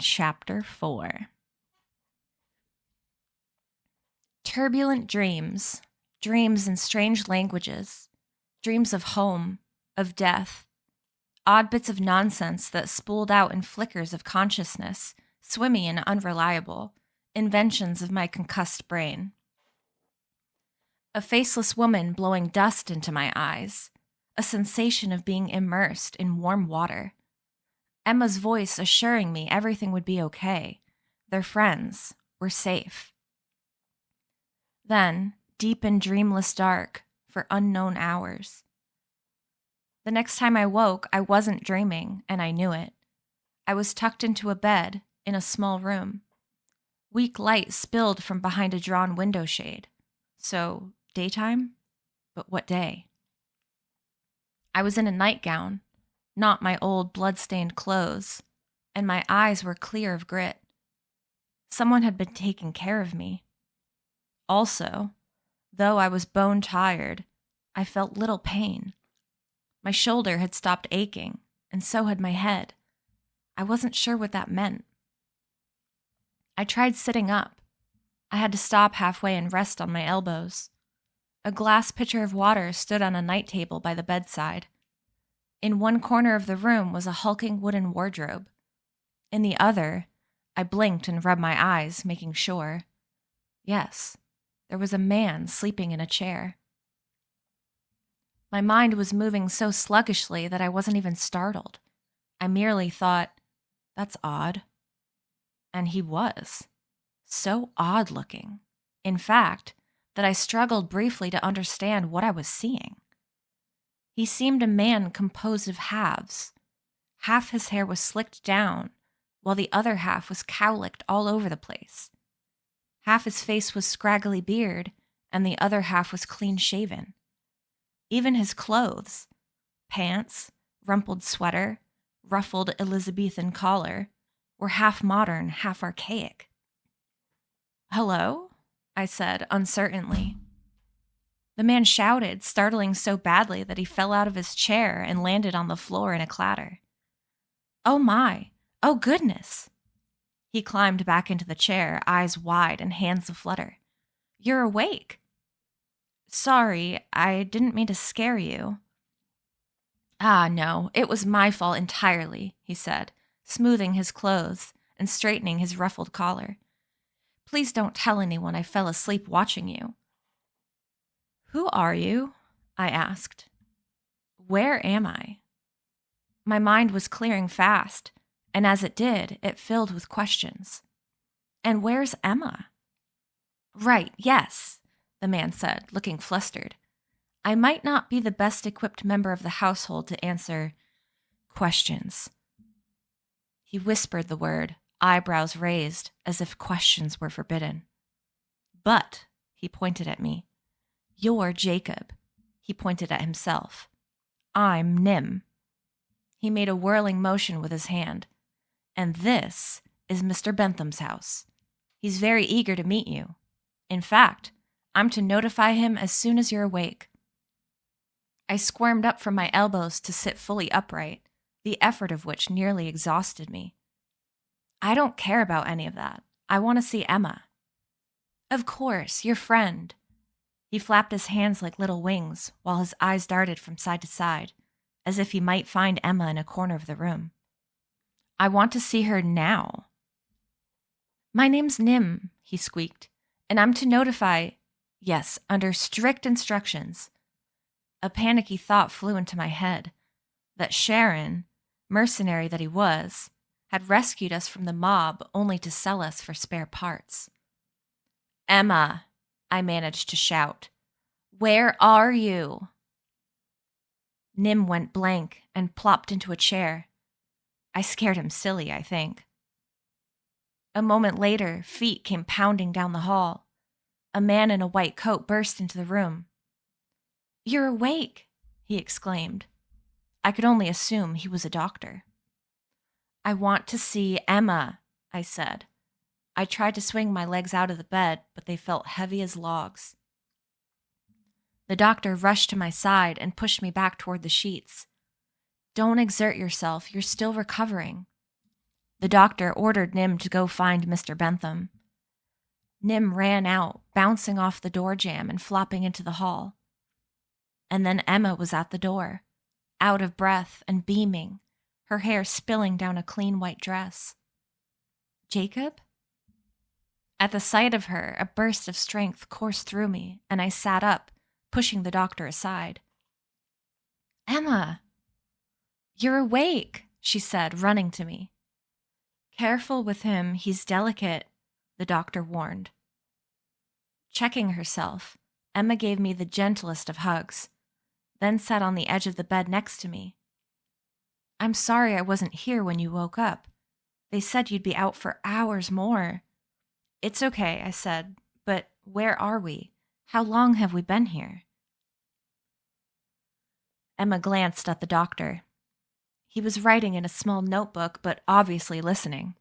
Chapter 4. Turbulent dreams, dreams in strange languages, dreams of home, of death, odd bits of nonsense that spooled out in flickers of consciousness, swimmy and unreliable, inventions of my concussed brain. A faceless woman blowing dust into my eyes, a sensation of being immersed in warm water. Emma's voice assuring me everything would be okay. Their friends were safe. Then, deep in dreamless dark, for unknown hours. The next time I woke, I wasn't dreaming, and I knew it. I was tucked into a bed in a small room. Weak light spilled from behind a drawn window shade. So, daytime? But what day? I was in a nightgown, not my old blood-stained clothes, and my eyes were clear of grit. Someone had been taking care of me. Also, though I was bone-tired, I felt little pain. My shoulder had stopped aching, and so had my head. I wasn't sure what that meant. I tried sitting up. I had to stop halfway and rest on my elbows. A glass pitcher of water stood on a night table by the bedside. In one corner of the room was a hulking wooden wardrobe. In the other, I blinked and rubbed my eyes, making sure. Yes, there was a man sleeping in a chair. My mind was moving so sluggishly that I wasn't even startled. I merely thought, that's odd. And he was. So odd-looking. In fact, that I struggled briefly to understand what I was seeing. He seemed a man composed of halves. Half his hair was slicked down, while the other half was cowlicked all over the place. Half his face was scraggly beard, and the other half was clean-shaven. Even his clothes, pants, rumpled sweater, ruffled Elizabethan collar, were half modern, half archaic. "Hello?" I said, uncertainly. The man shouted, startling so badly that he fell out of his chair and landed on the floor in a clatter. "Oh my! Oh goodness!" He climbed back into the chair, eyes wide and hands aflutter. "You're awake." "Sorry, I didn't mean to scare you." "Ah, no, it was my fault entirely," he said, smoothing his clothes and straightening his ruffled collar. "Please don't tell anyone I fell asleep watching you." "Who are you?" I asked. "Where am I?" My mind was clearing fast, and as it did, it filled with questions. "And where's Emma?" "Right, yes," the man said, looking flustered. "I might not be the best equipped member of the household to answer questions." He whispered the word, eyebrows raised, as if questions were forbidden. "But," he pointed at me, "you're Jacob." He pointed at himself. "I'm Nim." He made a whirling motion with his hand. "And this is Mr. Bentham's house. He's very eager to meet you. In fact, I'm to notify him as soon as you're awake." I squirmed up from my elbows to sit fully upright, the effort of which nearly exhausted me. "I don't care about any of that. I want to see Emma." "Of course, your friend." He flapped his hands like little wings, while his eyes darted from side to side, as if he might find Emma in a corner of the room. "I want to see her now." "My name's Nim," he squeaked, "and I'm to notify—" "Yes, under strict instructions." A panicky thought flew into my head, that Sharon, mercenary that he was, had rescued us from the mob only to sell us for spare parts. "Emma," I managed to shout. "Where are you?" Nim went blank and plopped into a chair. I scared him silly, I think. A moment later, feet came pounding down the hall. A man in a white coat burst into the room. "You're awake," he exclaimed. I could only assume he was a doctor. "I want to see Emma," I said. I tried to swing my legs out of the bed, but they felt heavy as logs. The doctor rushed to my side and pushed me back toward the sheets. "Don't exert yourself. You're still recovering." The doctor ordered Nim to go find Mr. Bentham. Nim ran out, bouncing off the door jamb and flopping into the hall. And then Emma was at the door, out of breath and beaming, her hair spilling down a clean white dress. Jacob? At the sight of her, a burst of strength coursed through me, and I sat up, pushing the doctor aside. Emma! You're awake, she said, running to me. Careful with him, he's delicate, the doctor warned. Checking herself, Emma gave me the gentlest of hugs, then sat on the edge of the bed next to me. I'm sorry I wasn't here when you woke up. They said you'd be out for hours more. It's okay, I said, but where are we? How long have we been here? Emma glanced at the doctor. He was writing in a small notebook, but obviously listening.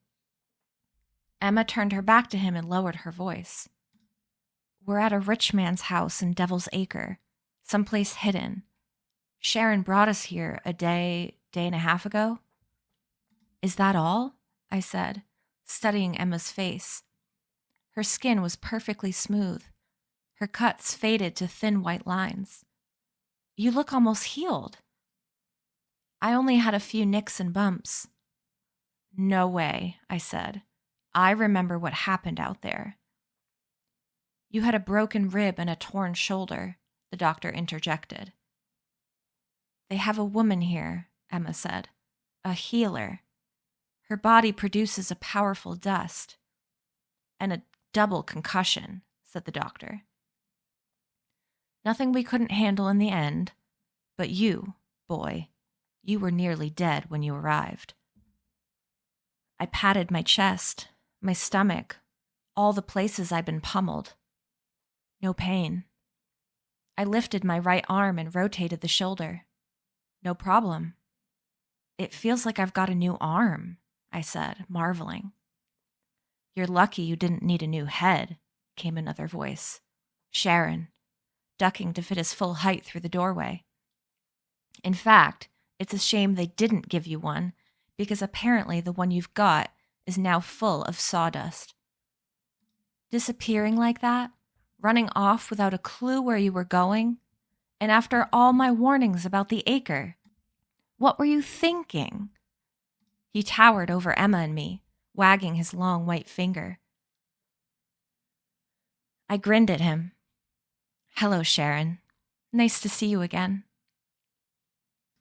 Emma turned her back to him and lowered her voice. We're at a rich man's house in Devil's Acre, someplace hidden. Sharon brought us here a day and a half ago. Is that all? I said, studying Emma's face. Her skin was perfectly smooth. Her cuts faded to thin white lines. You look almost healed. I only had a few nicks and bumps. No way, I said. I remember what happened out there. You had a broken rib and a torn shoulder, the doctor interjected. They have a woman here, Emma said. A healer. Her body produces a powerful dust. And a double concussion, said the doctor. Nothing we couldn't handle in the end, but you, boy, you were nearly dead when you arrived. I patted my chest, my stomach, all the places I'd been pummeled. No pain. I lifted my right arm and rotated the shoulder. No problem. It feels like I've got a new arm, I said, marveling. You're lucky you didn't need a new head, came another voice. Sharon, ducking to fit his full height through the doorway. In fact, it's a shame they didn't give you one, because apparently the one you've got is now full of sawdust. Disappearing like that, running off without a clue where you were going, and after all my warnings about the acre. What were you thinking? He towered over Emma and me, wagging his long white finger. I grinned at him. Hello, Sharon. Nice to see you again.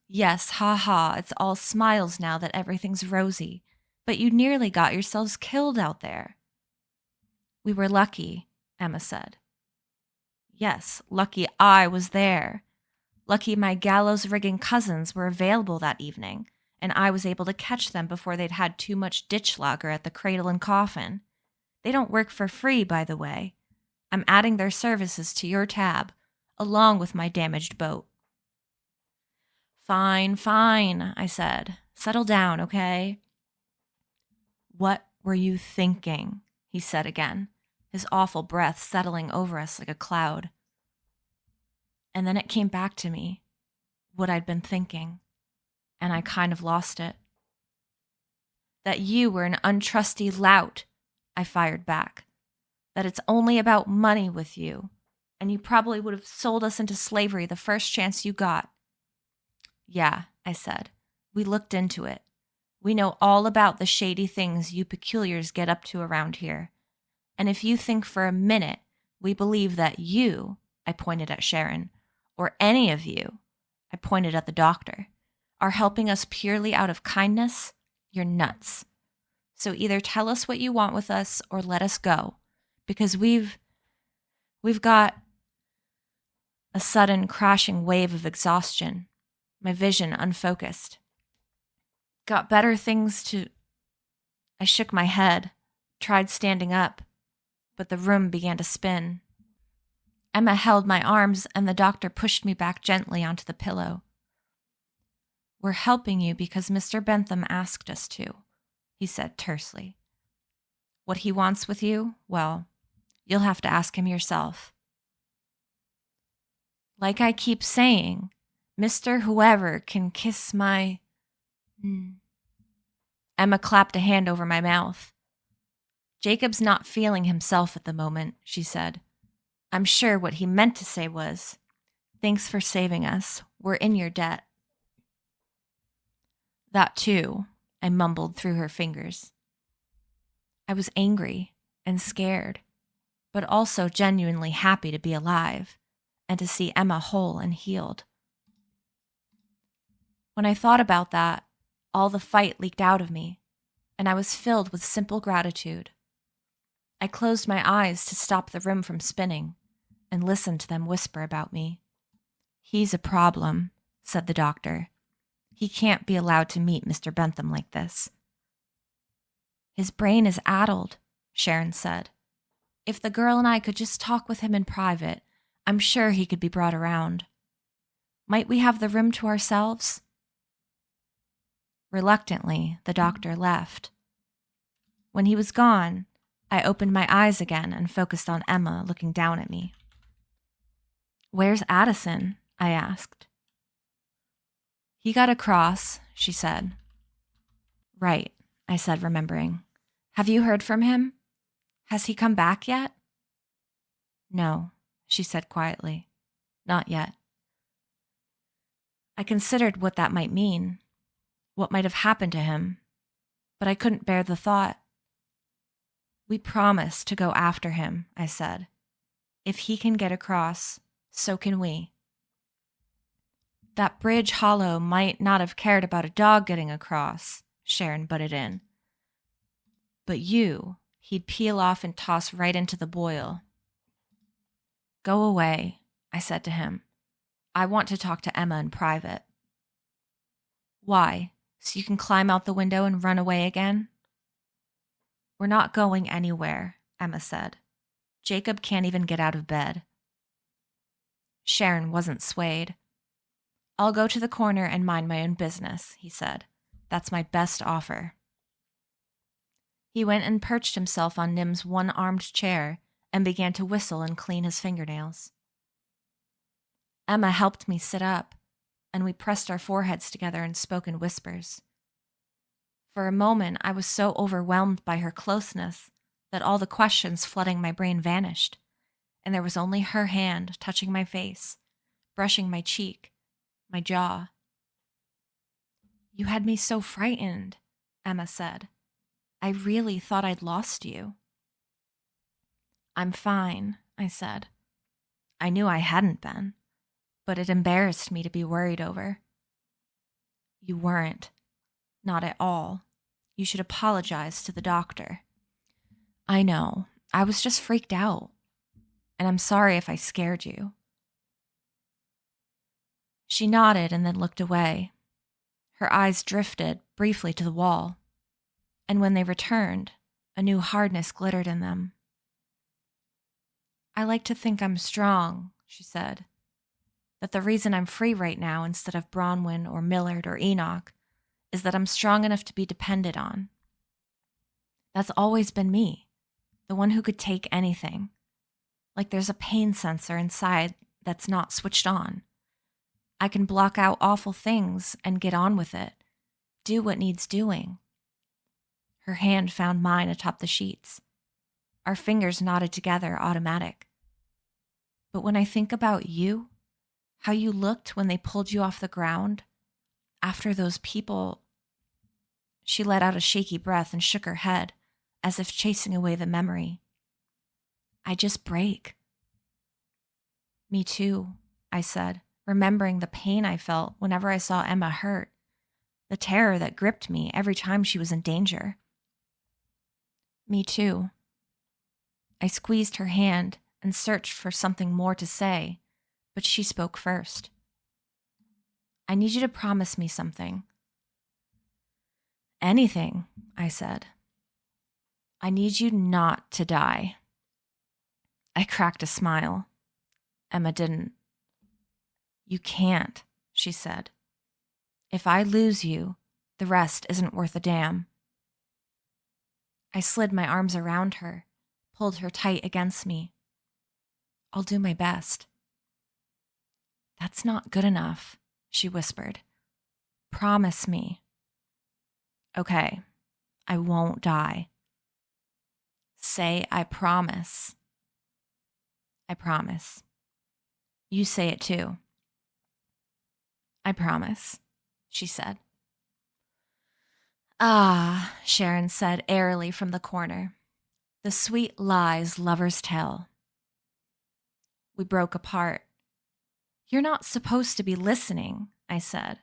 Yes, ha, it's all smiles now that everything's rosy, but you nearly got yourselves killed out there. We were lucky, Emma said. Yes, lucky I was there. Lucky my gallows-rigging cousins were available that evening, and I was able to catch them before they'd had too much ditch lager at the Cradle and Coffin. They don't work for free, by the way. I'm adding their services to your tab, along with my damaged boat. Fine, I said. Settle down, okay? What were you thinking? He said again, his awful breath settling over us like a cloud. And then it came back to me, what I'd been thinking, and I kind of lost it. That you were an untrusty lout, I fired back. That it's only about money with you, and you probably would have sold us into slavery the first chance you got. Yeah, I said. We looked into it. We know all about the shady things you peculiars get up to around here. And if you think for a minute we believe that you, I pointed at Sharon, or any of you, I pointed at the doctor, are helping us purely out of kindness, you're nuts. So either tell us what you want with us or let us go, because we've got a sudden crashing wave of exhaustion, my vision unfocused. Got better things to... I shook my head, tried standing up, but the room began to spin. Emma held my arms, and the doctor pushed me back gently onto the pillow. We're helping you because Mr. Bentham asked us to, he said tersely. What he wants with you, well, you'll have to ask him yourself. Like I keep saying, Mr. Whoever can kiss my... Emma clapped a hand over my mouth. Jacob's not feeling himself at the moment, she said. I'm sure what he meant to say was, thanks for saving us. We're in your debt. That too, I mumbled through her fingers. I was angry and scared, but also genuinely happy to be alive and to see Emma whole and healed. When I thought about that, all the fight leaked out of me, and I was filled with simple gratitude. I closed my eyes to stop the room from spinning and listened to them whisper about me. He's a problem, said the doctor. He can't be allowed to meet Mr. Bentham like this. His brain is addled, Sharon said. If the girl and I could just talk with him in private, I'm sure he could be brought around. Might we have the room to ourselves? Reluctantly, the doctor left. When he was gone, I opened my eyes again and focused on Emma looking down at me. Where's Addison? I asked. He got across, she said. Right, I said, remembering. Have you heard from him? Has he come back yet? No, she said quietly. Not yet. I considered what that might mean, what might have happened to him, but I couldn't bear the thought. We promised to go after him, I said. If he can get across, so can we. That Bridge Hollow might not have cared about a dog getting across, Sharon butted in. But you, he'd peel off and toss right into the boil. Go away, I said to him. I want to talk to Emma in private. Why? So you can climb out the window and run away again? We're not going anywhere, Emma said. Jacob can't even get out of bed. Sharon wasn't swayed. I'll go to the corner and mind my own business, he said. That's my best offer. He went and perched himself on Nim's one-armed chair and began to whistle and clean his fingernails. Emma helped me sit up, and we pressed our foreheads together and spoke in whispers. For a moment, I was so overwhelmed by her closeness that all the questions flooding my brain vanished, and there was only her hand touching my face, brushing my cheek, my jaw. You had me so frightened, Emma said. I really thought I'd lost you. I'm fine, I said. I knew I hadn't been, but it embarrassed me to be worried over. You weren't. Not at all. You should apologize to the doctor. I know. I was just freaked out. And I'm sorry if I scared you. She nodded and then looked away. Her eyes drifted briefly to the wall. And when they returned, a new hardness glittered in them. I like to think I'm strong, she said. That the reason I'm free right now instead of Bronwyn or Millard or Enoch is that I'm strong enough to be depended on. That's always been me, the one who could take anything. Like there's a pain sensor inside that's not switched on. I can block out awful things and get on with it, do what needs doing. Her hand found mine atop the sheets. Our fingers knotted together, automatic. But when I think about you, how you looked when they pulled you off the ground, after those people... She let out a shaky breath and shook her head, as if chasing away the memory. I just break. Me too, I said, remembering the pain I felt whenever I saw Emma hurt, the terror that gripped me every time she was in danger. Me too. I squeezed her hand and searched for something more to say, but she spoke first. I need you to promise me something. Anything, I said. I need you not to die. I cracked a smile. Emma didn't. You can't, she said. If I lose you, the rest isn't worth a damn. I slid my arms around her, pulled her tight against me. I'll do my best. That's not good enough, she whispered. Promise me. Okay, I won't die. Say, I promise. I promise. You say it too. I promise, she said. Ah, Sharon said airily from the corner. The sweet lies lovers tell. We broke apart. You're not supposed to be listening, I said.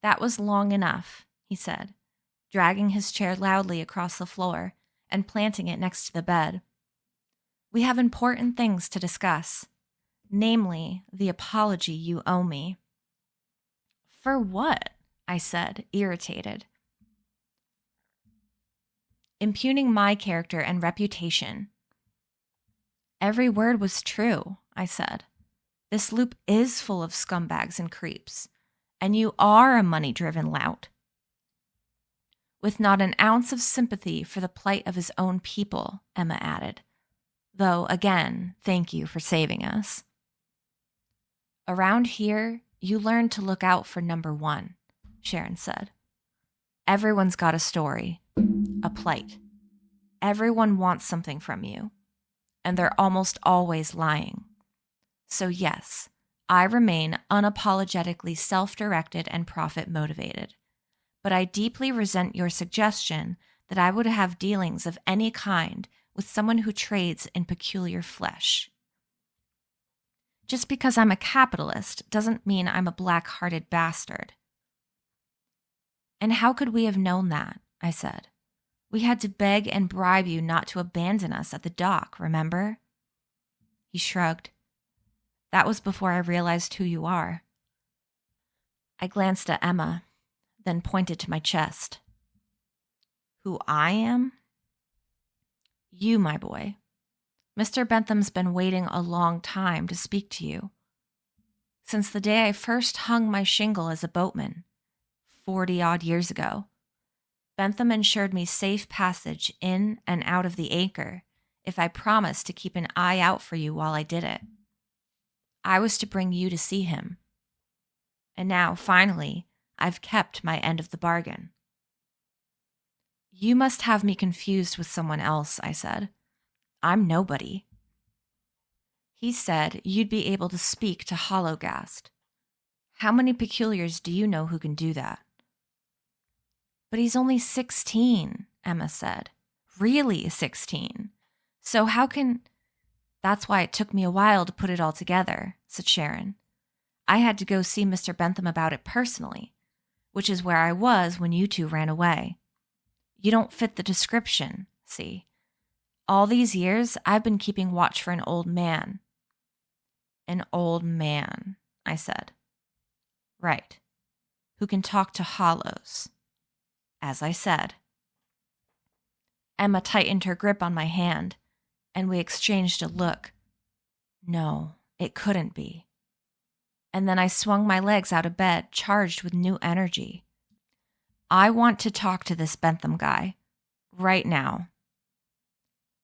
That was long enough, he said, dragging his chair loudly across the floor and planting it next to the bed. We have important things to discuss, namely the apology you owe me. For what? I said, irritated. Impugning my character and reputation. Every word was true, I said. This loop is full of scumbags and creeps, and you are a money-driven lout. With not an ounce of sympathy for the plight of his own people, Emma added. Though, again, thank you for saving us. Around here, you learn to look out for number one, Sharon said. Everyone's got a story, a plight. Everyone wants something from you, and they're almost always lying. So yes, I remain unapologetically self-directed and profit-motivated. But I deeply resent your suggestion that I would have dealings of any kind with someone who trades in peculiar flesh. Just because I'm a capitalist doesn't mean I'm a black-hearted bastard. And how could we have known that? I said. We had to beg and bribe you not to abandon us at the dock, remember? He shrugged. That was before I realized who you are. I glanced at Emma, then pointed to my chest. Who I am? You, my boy. Mr. Bentham's been waiting a long time to speak to you. Since the day I first hung my shingle as a boatman, 40-odd years ago, Bentham ensured me safe passage in and out of the Acre if I promised to keep an eye out for you while I did it. I was to bring you to see him. And now, finally, I've kept my end of the bargain. You must have me confused with someone else, I said. I'm nobody. He said you'd be able to speak to Hollowgast. How many peculiars do you know who can do that? But he's only 16, Emma said. Really 16. So how can... That's why it took me a while to put it all together, said Sharon. I had to go see Mr. Bentham about it personally, which is where I was when you two ran away. You don't fit the description, see? All these years, I've been keeping watch for an old man. An old man, I said. Right. Who can talk to hollows. As I said. Emma tightened her grip on my hand, and we exchanged a look. No, it couldn't be. And then I swung my legs out of bed, charged with new energy. I want to talk to this Bentham guy. Right now.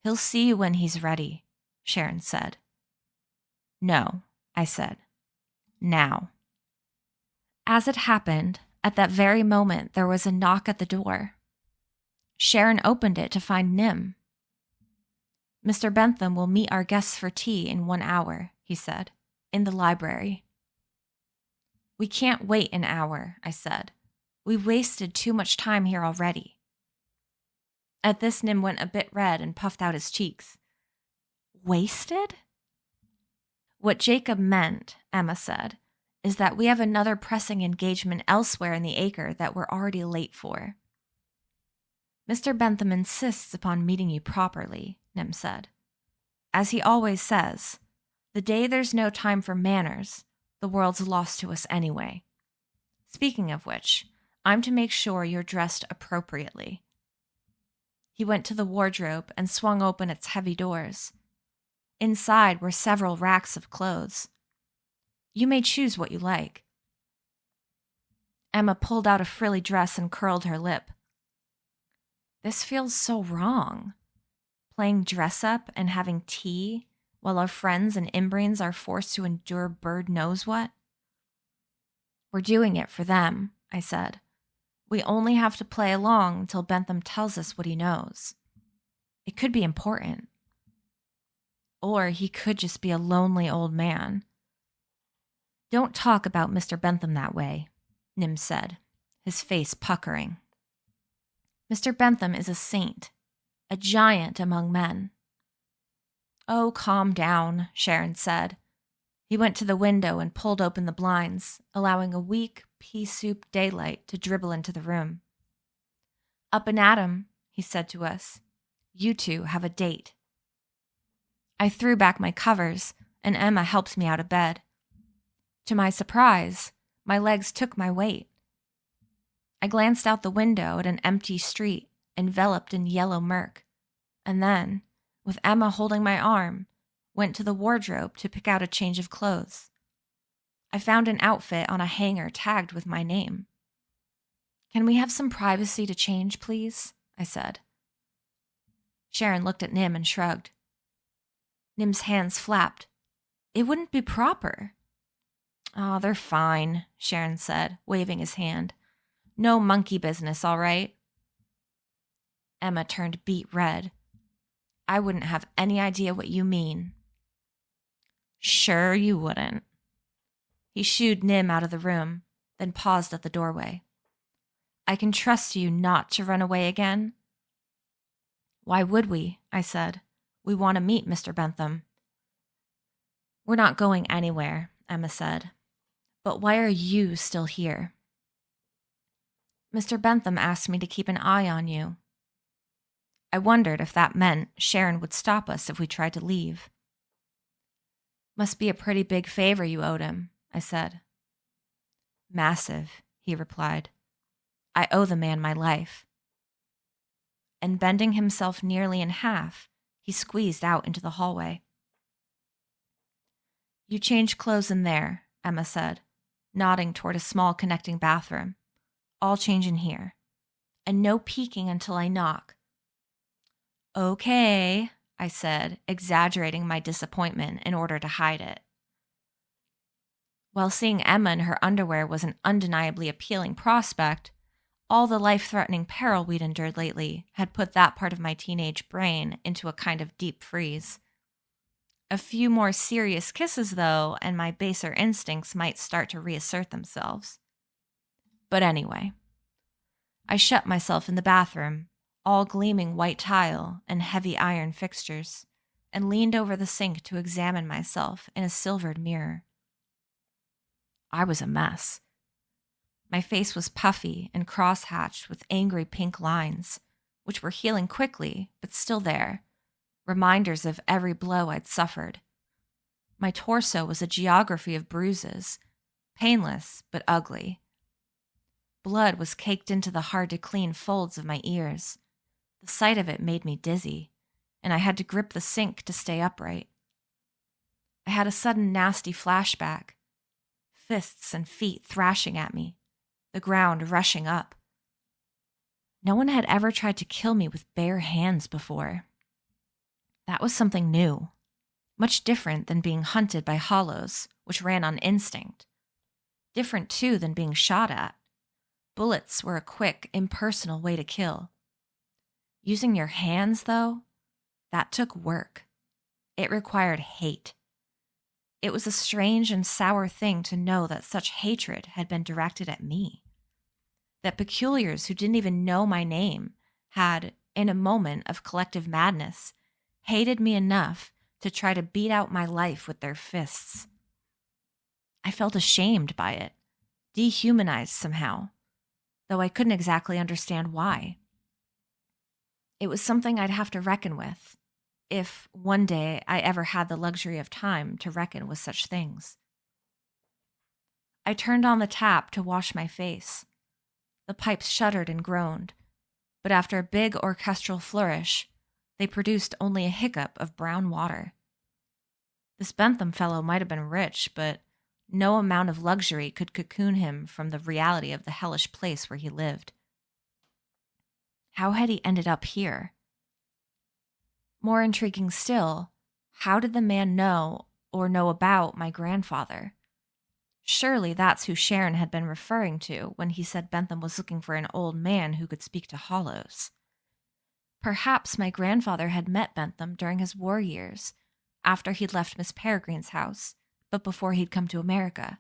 He'll see you when he's ready, Sharon said. No, I said. Now. As it happened, at that very moment there was a knock at the door. Sharon opened it to find Nim. Mr. Bentham will meet our guests for tea in 1 hour, he said, in the library. We can't wait an hour, I said. We've wasted too much time here already. At this, Nim went a bit red and puffed out his cheeks. Wasted? What Jacob meant, Emma said, is that we have another pressing engagement elsewhere in the Acre that we're already late for. Mr. Bentham insists upon meeting you properly, Nim said. As he always says, the day there's no time for manners, the world's lost to us anyway. Speaking of which, I'm to make sure you're dressed appropriately. He went to the wardrobe and swung open its heavy doors. Inside were several racks of clothes. You may choose what you like. Emma pulled out a frilly dress and curled her lip. This feels so wrong. Playing dress-up and having tea while our friends and inbrains are forced to endure bird knows what. We're doing it for them, I said. We only have to play along until Bentham tells us what he knows. It could be important. Or he could just be a lonely old man. Don't talk about Mr. Bentham that way, Nim said, his face puckering. Mr. Bentham is a saint, a giant among men. Oh, calm down, Sharon said. He went to the window and pulled open the blinds, allowing a weak, pea-soup daylight to dribble into the room. Up and at 'em, he said to us. You two have a date. I threw back my covers, and Emma helped me out of bed. To my surprise, my legs took my weight. I glanced out the window at an empty street enveloped in yellow murk, and then, with Emma holding my arm, went to the wardrobe to pick out a change of clothes. I found an outfit on a hanger tagged with my name. Can we have some privacy to change, please? I said. Sharon looked at Nim and shrugged. Nim's hands flapped. It wouldn't be proper. Oh, they're fine, Sharon said, waving his hand. No monkey business, all right? Emma turned beet red. I wouldn't have any idea what you mean. Sure you wouldn't. He shooed Nim out of the room, then paused at the doorway. I can trust you not to run away again? Why would we? I said. We want to meet Mr. Bentham. We're not going anywhere, Emma said. But why are you still here? Mr. Bentham asked me to keep an eye on you. I wondered if that meant Sharon would stop us if we tried to leave. Must be a pretty big favor you owed him, I said. Massive, he replied. I owe the man my life. And bending himself nearly in half, he squeezed out into the hallway. You change clothes in there, Emma said, nodding toward a small connecting bathroom. I'll change in here. And no peeking until I knock. Okay, I said, exaggerating my disappointment in order to hide it. While seeing Emma in her underwear was an undeniably appealing prospect, all the life-threatening peril we'd endured lately had put that part of my teenage brain into a kind of deep freeze. A few more serious kisses, though, and my baser instincts might start to reassert themselves. But anyway, I shut myself in the bathroom, all gleaming white tile and heavy iron fixtures, and leaned over the sink to examine myself in a silvered mirror. I was a mess. My face was puffy and cross-hatched with angry pink lines, which were healing quickly, but still there, reminders of every blow I'd suffered. My torso was a geography of bruises, painless but ugly. Blood was caked into the hard-to-clean folds of my ears. The sight of it made me dizzy, and I had to grip the sink to stay upright. I had a sudden nasty flashback, fists and feet thrashing at me, the ground rushing up. No one had ever tried to kill me with bare hands before. That was something new, much different than being hunted by hollows, which ran on instinct. Different, too, than being shot at. Bullets were a quick, impersonal way to kill. Using your hands, though, that took work. It required hate. It was a strange and sour thing to know that such hatred had been directed at me. That peculiars who didn't even know my name had, in a moment of collective madness, hated me enough to try to beat out my life with their fists. I felt ashamed by it, dehumanized somehow, though I couldn't exactly understand why. It was something I'd have to reckon with, if one day I ever had the luxury of time to reckon with such things. I turned on the tap to wash my face. The pipes shuddered and groaned, but after a big orchestral flourish, they produced only a hiccup of brown water. This Bentham fellow might have been rich, but no amount of luxury could cocoon him from the reality of the hellish place where he lived. How had he ended up here? More intriguing still, how did the man know or know about my grandfather? Surely that's who Sharon had been referring to when he said Bentham was looking for an old man who could speak to hollows. Perhaps my grandfather had met Bentham during his war years, after he'd left Miss Peregrine's house, but before he'd come to America.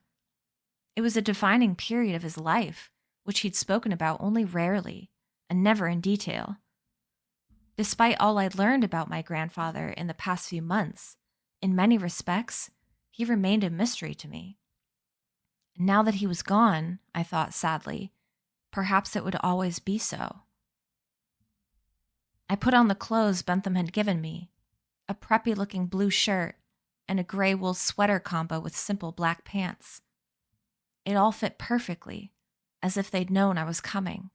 It was a defining period of his life, which he'd spoken about only rarely, and never in detail. Despite all I'd learned about my grandfather in the past few months, in many respects, he remained a mystery to me. Now that he was gone, I thought sadly, perhaps it would always be so. I put on the clothes Bentham had given me, a preppy-looking blue shirt and a gray wool sweater combo with simple black pants. It all fit perfectly, as if they'd known I was coming.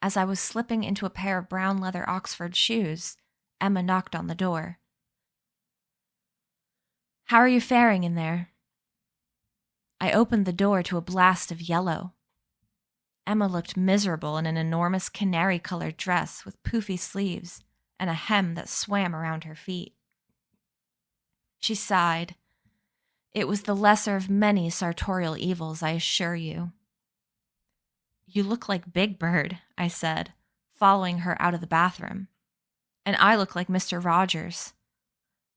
As I was slipping into a pair of brown leather Oxford shoes, Emma knocked on the door. "How are you faring in there?" I opened the door to a blast of yellow. Emma looked miserable in an enormous canary-colored dress with poofy sleeves and a hem that swam around her feet. She sighed. It was the lesser of many sartorial evils, I assure you. "You look like Big Bird," I said, following her out of the bathroom. "And I look like Mr. Rogers.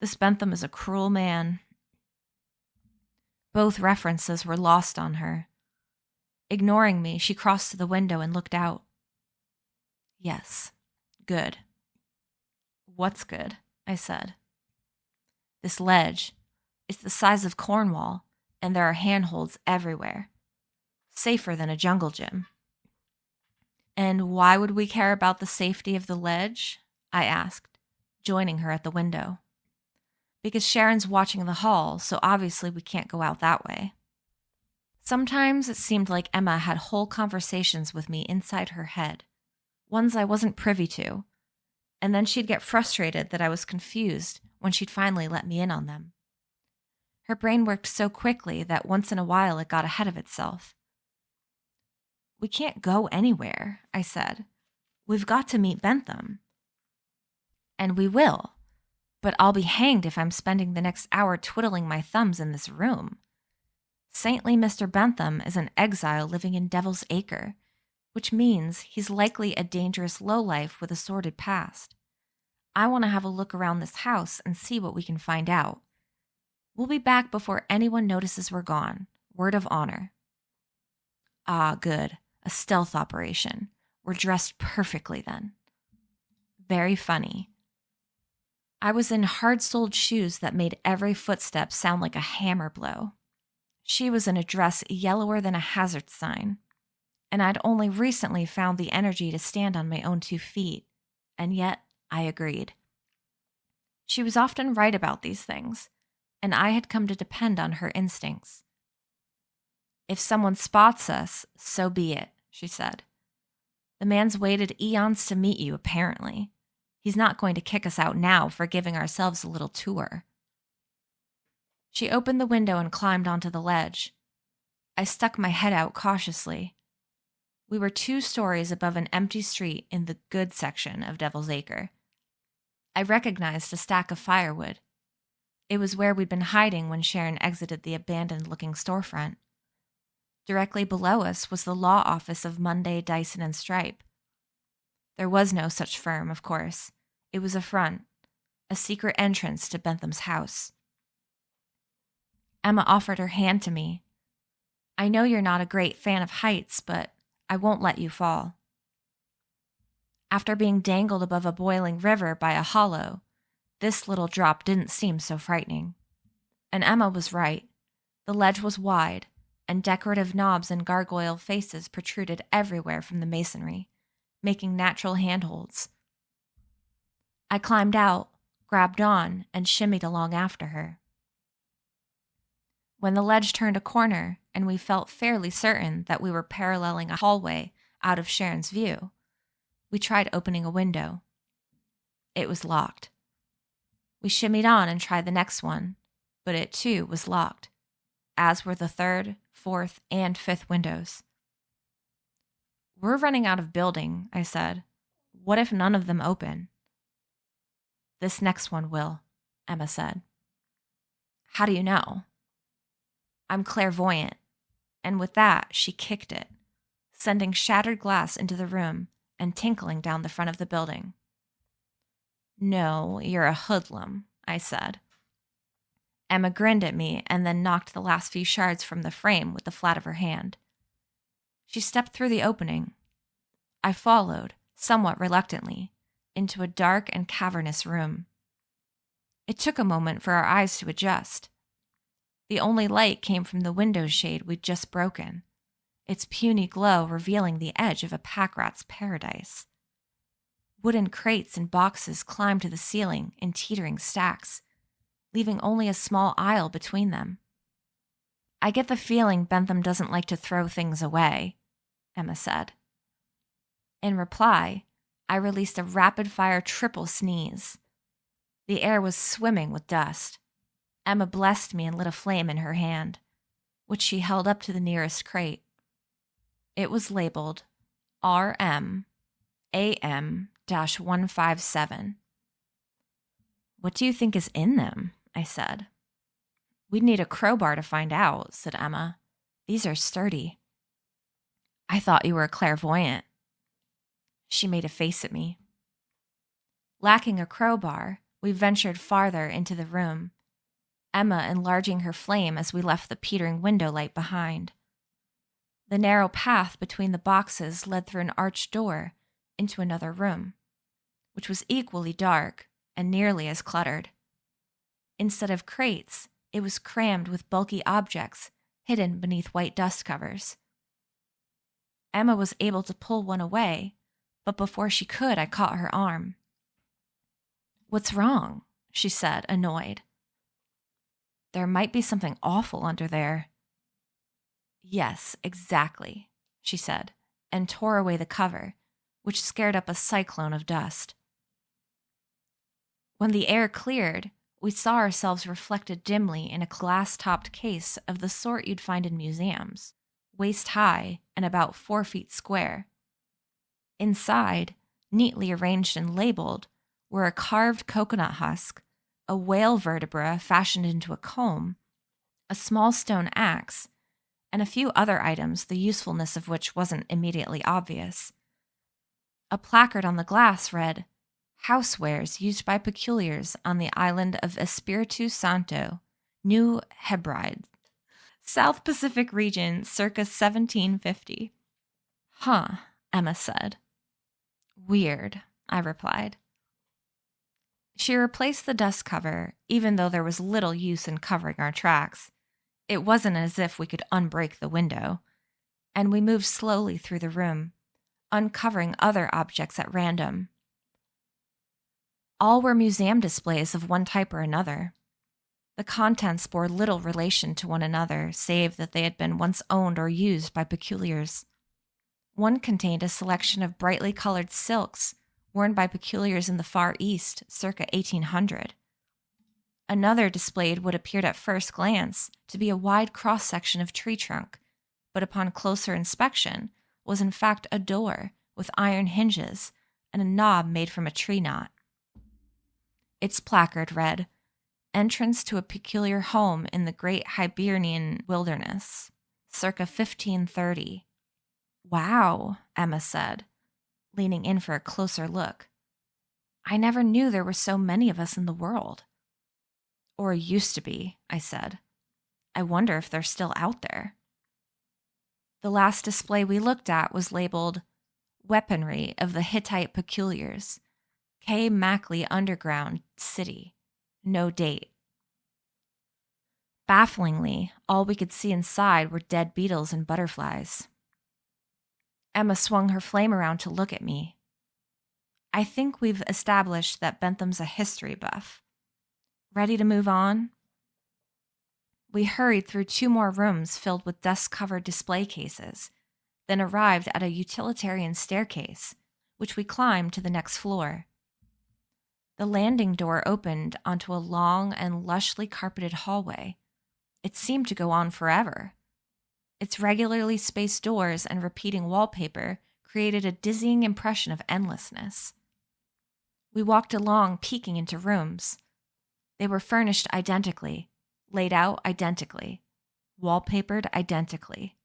This Bentham is a cruel man." Both references were lost on her. Ignoring me, she crossed to the window and looked out. "Yes, good." "What's good?" I said. "This ledge. It's the size of Cornwall, and there are handholds everywhere. Safer than a jungle gym." "And why would we care about the safety of the ledge?" I asked, joining her at the window. "Because Sharon's watching the hall, so obviously we can't go out that way." Sometimes it seemed like Emma had whole conversations with me inside her head, ones I wasn't privy to, and then she'd get frustrated that I was confused when she'd finally let me in on them. Her brain worked so quickly that once in a while it got ahead of itself. "We can't go anywhere," I said. "We've got to meet Bentham." "And we will. But I'll be hanged if I'm spending the next hour twiddling my thumbs in this room. Saintly Mr. Bentham is an exile living in Devil's Acre, which means he's likely a dangerous lowlife with a sordid past. I want to have a look around this house and see what we can find out. We'll be back before anyone notices we're gone. Word of honor." "Ah, good. A stealth operation. We're dressed perfectly then." "Very funny." I was in hard-soled shoes that made every footstep sound like a hammer blow. She was in a dress yellower than a hazard sign, and I'd only recently found the energy to stand on my own 2 feet, and yet I agreed. She was often right about these things, and I had come to depend on her instincts. "If someone spots us, so be it," she said. "The man's waited eons to meet you, apparently. He's not going to kick us out now for giving ourselves a little tour." She opened the window and climbed onto the ledge. I stuck my head out cautiously. We were 2 stories above an empty street in the good section of Devil's Acre. I recognized a stack of firewood. It was where we'd been hiding when Sharon exited the abandoned-looking storefront. Directly below us was the law office of Monday, Dyson, and Stripe. There was no such firm, of course. It was a front, a secret entrance to Bentham's house. Emma offered her hand to me. "I know you're not a great fan of heights, but I won't let you fall." After being dangled above a boiling river by a hollow, this little drop didn't seem so frightening. And Emma was right. The ledge was wide, and decorative knobs and gargoyle faces protruded everywhere from the masonry, making natural handholds. I climbed out, grabbed on, and shimmied along after her. When the ledge turned a corner and we felt fairly certain that we were paralleling a hallway out of Sharon's view, we tried opening a window. It was locked. We shimmied on and tried the next one, but it too was locked, as were the 3rd, 4th, and 5th windows. "We're running out of building," I said. "What if none of them open?" "This next one will," Emma said. "How do you know?" I'm clairvoyant. And with that, she kicked it, sending shattered glass into the room and tinkling down the front of the building. No, you're a hoodlum, I said. Emma grinned at me and then knocked the last few shards from the frame with the flat of her hand. She stepped through the opening. I followed, somewhat reluctantly, into a dark and cavernous room. It took a moment for our eyes to adjust. The only light came from the window shade we'd just broken, its puny glow revealing the edge of a pack rat's paradise. Wooden crates and boxes climbed to the ceiling in teetering stacks, leaving only a small aisle between them. I get the feeling Bentham doesn't like to throw things away, Emma said. In reply, I released a rapid-fire triple sneeze. The air was swimming with dust. Emma blessed me and lit a flame in her hand, which she held up to the nearest crate. It was labeled RM AM-157. What do you think is in them? I said. We'd need a crowbar to find out, said Emma. These are sturdy. I thought you were a clairvoyant. She made a face at me. Lacking a crowbar, we ventured farther into the room, Emma enlarging her flame as we left the petering window light behind. The narrow path between the boxes led through an arched door into another room, which was equally dark and nearly as cluttered. Instead of crates, it was crammed with bulky objects hidden beneath white dust covers. Emma was able to pull one away, but before she could, I caught her arm. What's wrong? She said, annoyed. There might be something awful under there. Yes, exactly, she said, and tore away the cover, which scared up a cyclone of dust. When the air cleared, we saw ourselves reflected dimly in a glass-topped case of the sort you'd find in museums, waist-high and about 4 feet square. Inside, neatly arranged and labeled, were a carved coconut husk, a whale vertebra fashioned into a comb, a small stone axe, and a few other items the usefulness of which wasn't immediately obvious. A placard on the glass read, "Housewares used by peculiars on the island of Espiritu Santo, New Hebrides, South Pacific region, circa 1750. Huh, Emma said. Weird, I replied. She replaced the dust cover, even though there was little use in covering our tracks. It wasn't as if we could unbreak the window, and we moved slowly through the room, uncovering other objects at random. All were museum displays of one type or another. The contents bore little relation to one another, save that they had been once owned or used by peculiars. One contained a selection of brightly colored silks worn by peculiars in the Far East, circa 1800. Another displayed what appeared at first glance to be a wide cross-section of tree trunk, but upon closer inspection was in fact a door with iron hinges and a knob made from a tree knot. Its placard read, "Entrance to a peculiar home in the Great Hibernian Wilderness, circa 1530. Wow, Emma said, leaning in for a closer look. I never knew there were so many of us in the world. Or used to be, I said. I wonder if they're still out there. The last display we looked at was labeled Weaponry of the Hittite Peculiars, K. Mackley Underground City. No date. Bafflingly, all we could see inside were dead beetles and butterflies. Emma swung her flame around to look at me. I think we've established that Bentham's a history buff. Ready to move on? We hurried through 2 more rooms filled with dust-covered display cases, then arrived at a utilitarian staircase, which we climbed to the next floor. The landing door opened onto a long and lushly carpeted hallway. It seemed to go on forever. Its regularly spaced doors and repeating wallpaper created a dizzying impression of endlessness. We walked along, peeking into rooms. They were furnished identically, laid out identically, wallpapered identically.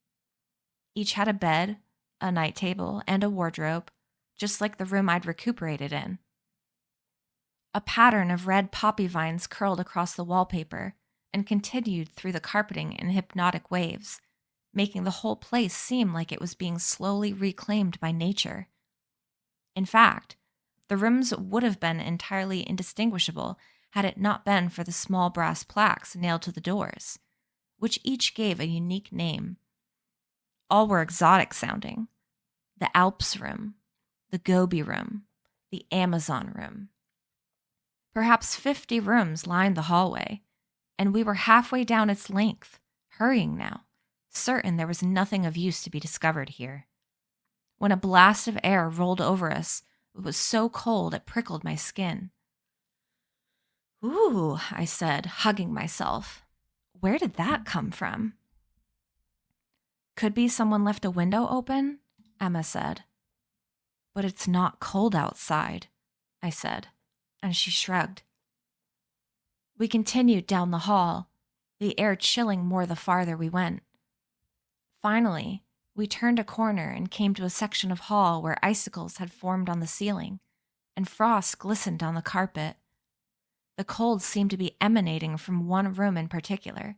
Each had a bed, a night table, and a wardrobe, just like the room I'd recuperated in. A pattern of red poppy vines curled across the wallpaper and continued through the carpeting in hypnotic waves, making the whole place seem like it was being slowly reclaimed by nature. In fact, the rooms would have been entirely indistinguishable had it not been for the small brass plaques nailed to the doors, which each gave a unique name. All were exotic sounding. The Alps room, the Gobi room, the Amazon room. Perhaps 50 rooms lined the hallway, and we were halfway down its length, hurrying now, certain there was nothing of use to be discovered here. When a blast of air rolled over us, it was so cold it prickled my skin. "Ooh," I said, hugging myself. "Where did that come from?" "Could be someone left a window open," Emma said. "But it's not cold outside," I said, and she shrugged. We continued down the hall, the air chilling more the farther we went. Finally, we turned a corner and came to a section of hall where icicles had formed on the ceiling, and frost glistened on the carpet. The cold seemed to be emanating from one room in particular.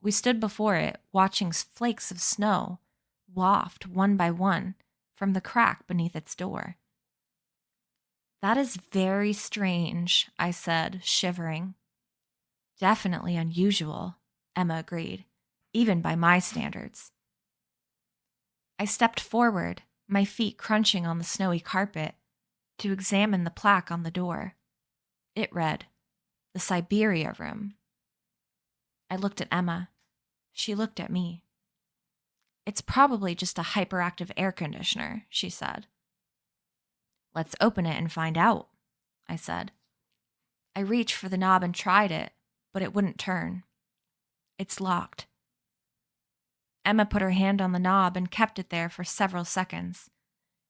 We stood before it, watching flakes of snow waft one by one from the crack beneath its door. "That is very strange," I said, shivering. "Definitely unusual," Emma agreed, even by my standards. I stepped forward, my feet crunching on the snowy carpet, to examine the plaque on the door. It read, "The Siberia Room." I looked at Emma. She looked at me. "It's probably just a hyperactive air conditioner," she said. "Let's open it and find out," I said. I reached for the knob and tried it, but it wouldn't turn. "It's locked." Emma put her hand on the knob and kept it there for several seconds.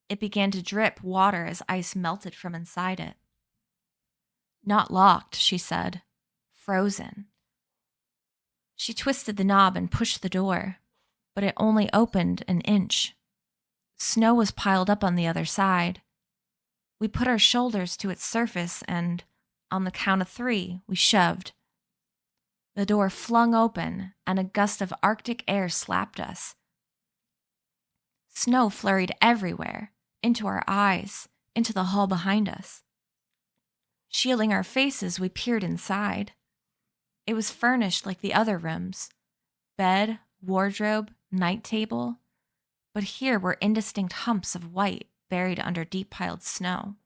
It began to drip water as ice melted from inside it. "Not locked," she said. "Frozen." She twisted the knob and pushed the door, but it only opened an inch. Snow was piled up on the other side. We put our shoulders to its surface and, on the count of 3, we shoved. The door flung open, and a gust of Arctic air slapped us. Snow flurried everywhere, into our eyes, into the hall behind us. Shielding our faces, we peered inside. It was furnished like the other rooms. Bed, wardrobe, night table. But here were indistinct humps of white buried under deep-piled snow.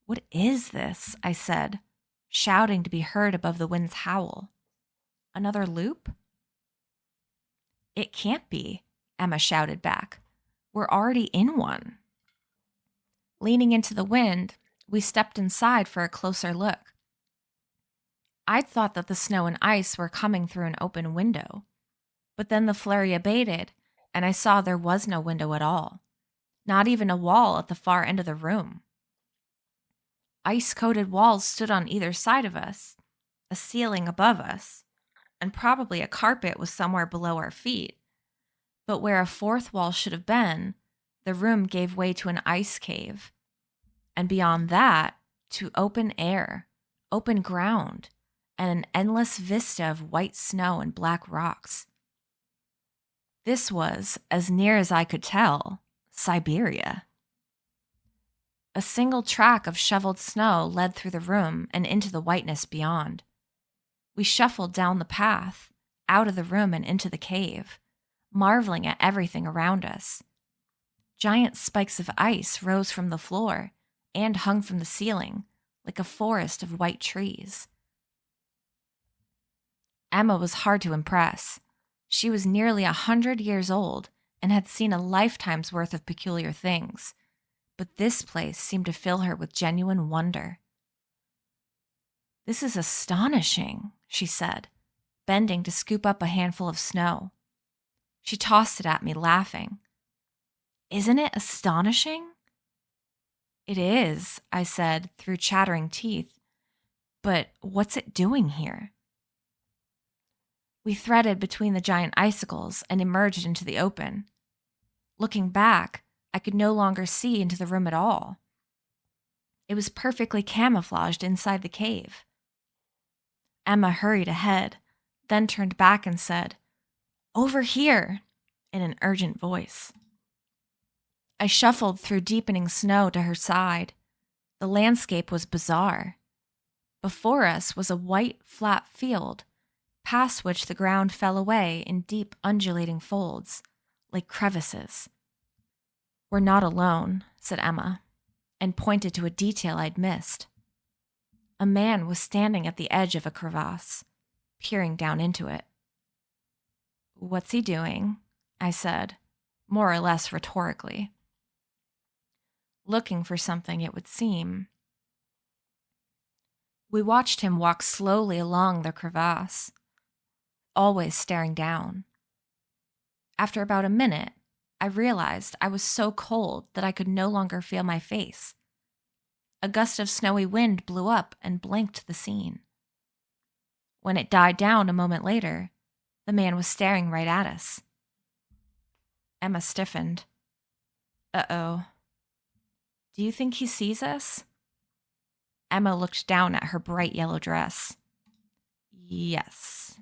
"What is this?" I said, shouting to be heard above the wind's howl. "Another loop?" "It can't be," Emma shouted back. "We're already in one." Leaning into the wind, we stepped inside for a closer look. I'd thought that the snow and ice were coming through an open window, but then the flurry abated, and I saw there was no window at all, not even a wall at the far end of the room. Ice-coated walls stood on either side of us, a ceiling above us, and probably a carpet was somewhere below our feet. But where a fourth wall should have been, the room gave way to an ice cave. And beyond that, to open air, open ground, and an endless vista of white snow and black rocks. This was, as near as I could tell, Siberia. A single track of shoveled snow led through the room and into the whiteness beyond. We shuffled down the path, out of the room and into the cave, marveling at everything around us. Giant spikes of ice rose from the floor and hung from the ceiling, like a forest of white trees. Emma was hard to impress. She was nearly 100 years old and had seen a lifetime's worth of peculiar things, but this place seemed to fill her with genuine wonder. "This is astonishing," she said, bending to scoop up a handful of snow. She tossed it at me, laughing. "Isn't it astonishing?" "It is," I said through chattering teeth. "But what's it doing here?" We threaded between the giant icicles and emerged into the open. Looking back, I could no longer see into the room at all. It was perfectly camouflaged inside the cave. Emma hurried ahead, then turned back and said, "Over here," in an urgent voice. I shuffled through deepening snow to her side. The landscape was bizarre. Before us was a white, flat field, past which the ground fell away in deep, undulating folds, like crevices. "We're not alone," said Emma, and pointed to a detail I'd missed. A man was standing at the edge of a crevasse, peering down into it. "What's he doing?" I said, more or less rhetorically. "Looking for something, it would seem." We watched him walk slowly along the crevasse, always staring down. After about a minute, I realized I was so cold that I could no longer feel my face. A gust of snowy wind blew up and blanked the scene. When it died down a moment later, the man was staring right at us. Emma stiffened. "Uh-oh. Do you think he sees us?" Emma looked down at her bright yellow dress. "Yes."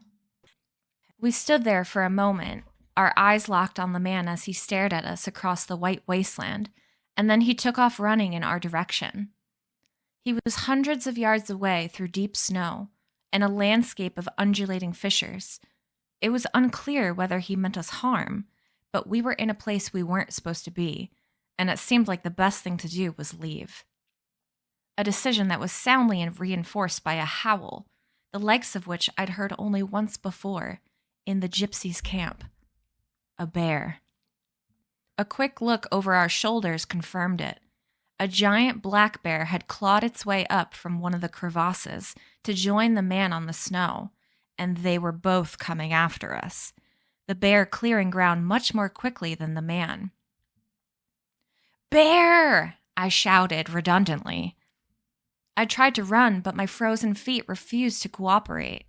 We stood there for a moment, our eyes locked on the man as he stared at us across the white wasteland, and then he took off running in our direction. He was hundreds of yards away through deep snow and a landscape of undulating fissures. It was unclear whether he meant us harm, but we were in a place we weren't supposed to be, and it seemed like the best thing to do was leave. A decision that was soundly reinforced by a howl, the likes of which I'd heard only once before, in the gypsies' camp. A bear. A quick look over our shoulders confirmed it. A giant black bear had clawed its way up from one of the crevasses to join the man on the snow, and they were both coming after us, the bear clearing ground much more quickly than the man. "Bear!" I shouted redundantly. I tried to run, but my frozen feet refused to cooperate.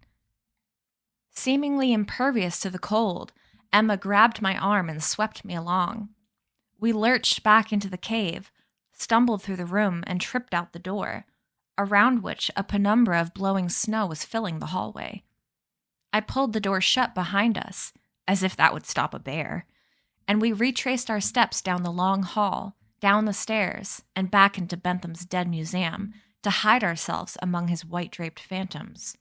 Seemingly impervious to the cold, Emma grabbed my arm and swept me along. We lurched back into the cave, stumbled through the room, and tripped out the door, around which a penumbra of blowing snow was filling the hallway. I pulled the door shut behind us, as if that would stop a bear, and we retraced our steps down the long hall, down the stairs, and back into Bentham's dead museum to hide ourselves among his white-draped phantoms.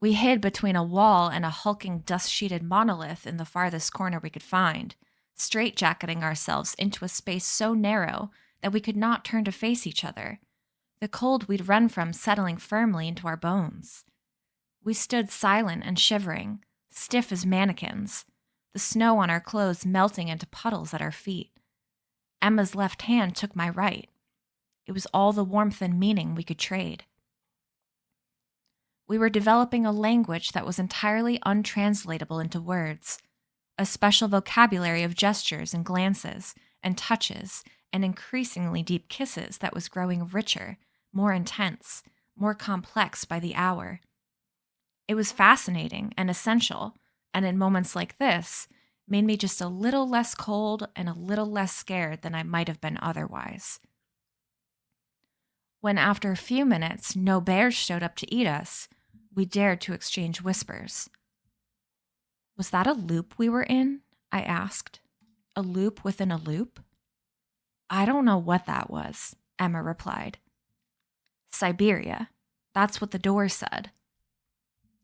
We hid between a wall and a hulking, dust-sheeted monolith in the farthest corner we could find, straitjacketing ourselves into a space so narrow that we could not turn to face each other, the cold we'd run from settling firmly into our bones. We stood silent and shivering, stiff as mannequins, the snow on our clothes melting into puddles at our feet. Emma's left hand took my right. It was all the warmth and meaning we could trade. We were developing a language that was entirely untranslatable into words, a special vocabulary of gestures and glances and touches and increasingly deep kisses that was growing richer, more intense, more complex by the hour. It was fascinating and essential, and in moments like this, made me just a little less cold and a little less scared than I might have been otherwise. When after a few minutes no bears showed up to eat us, we dared to exchange whispers. "Was that a loop we were in?" I asked. "A loop within a loop?" "I don't know what that was," Emma replied. "Siberia. That's what the door said."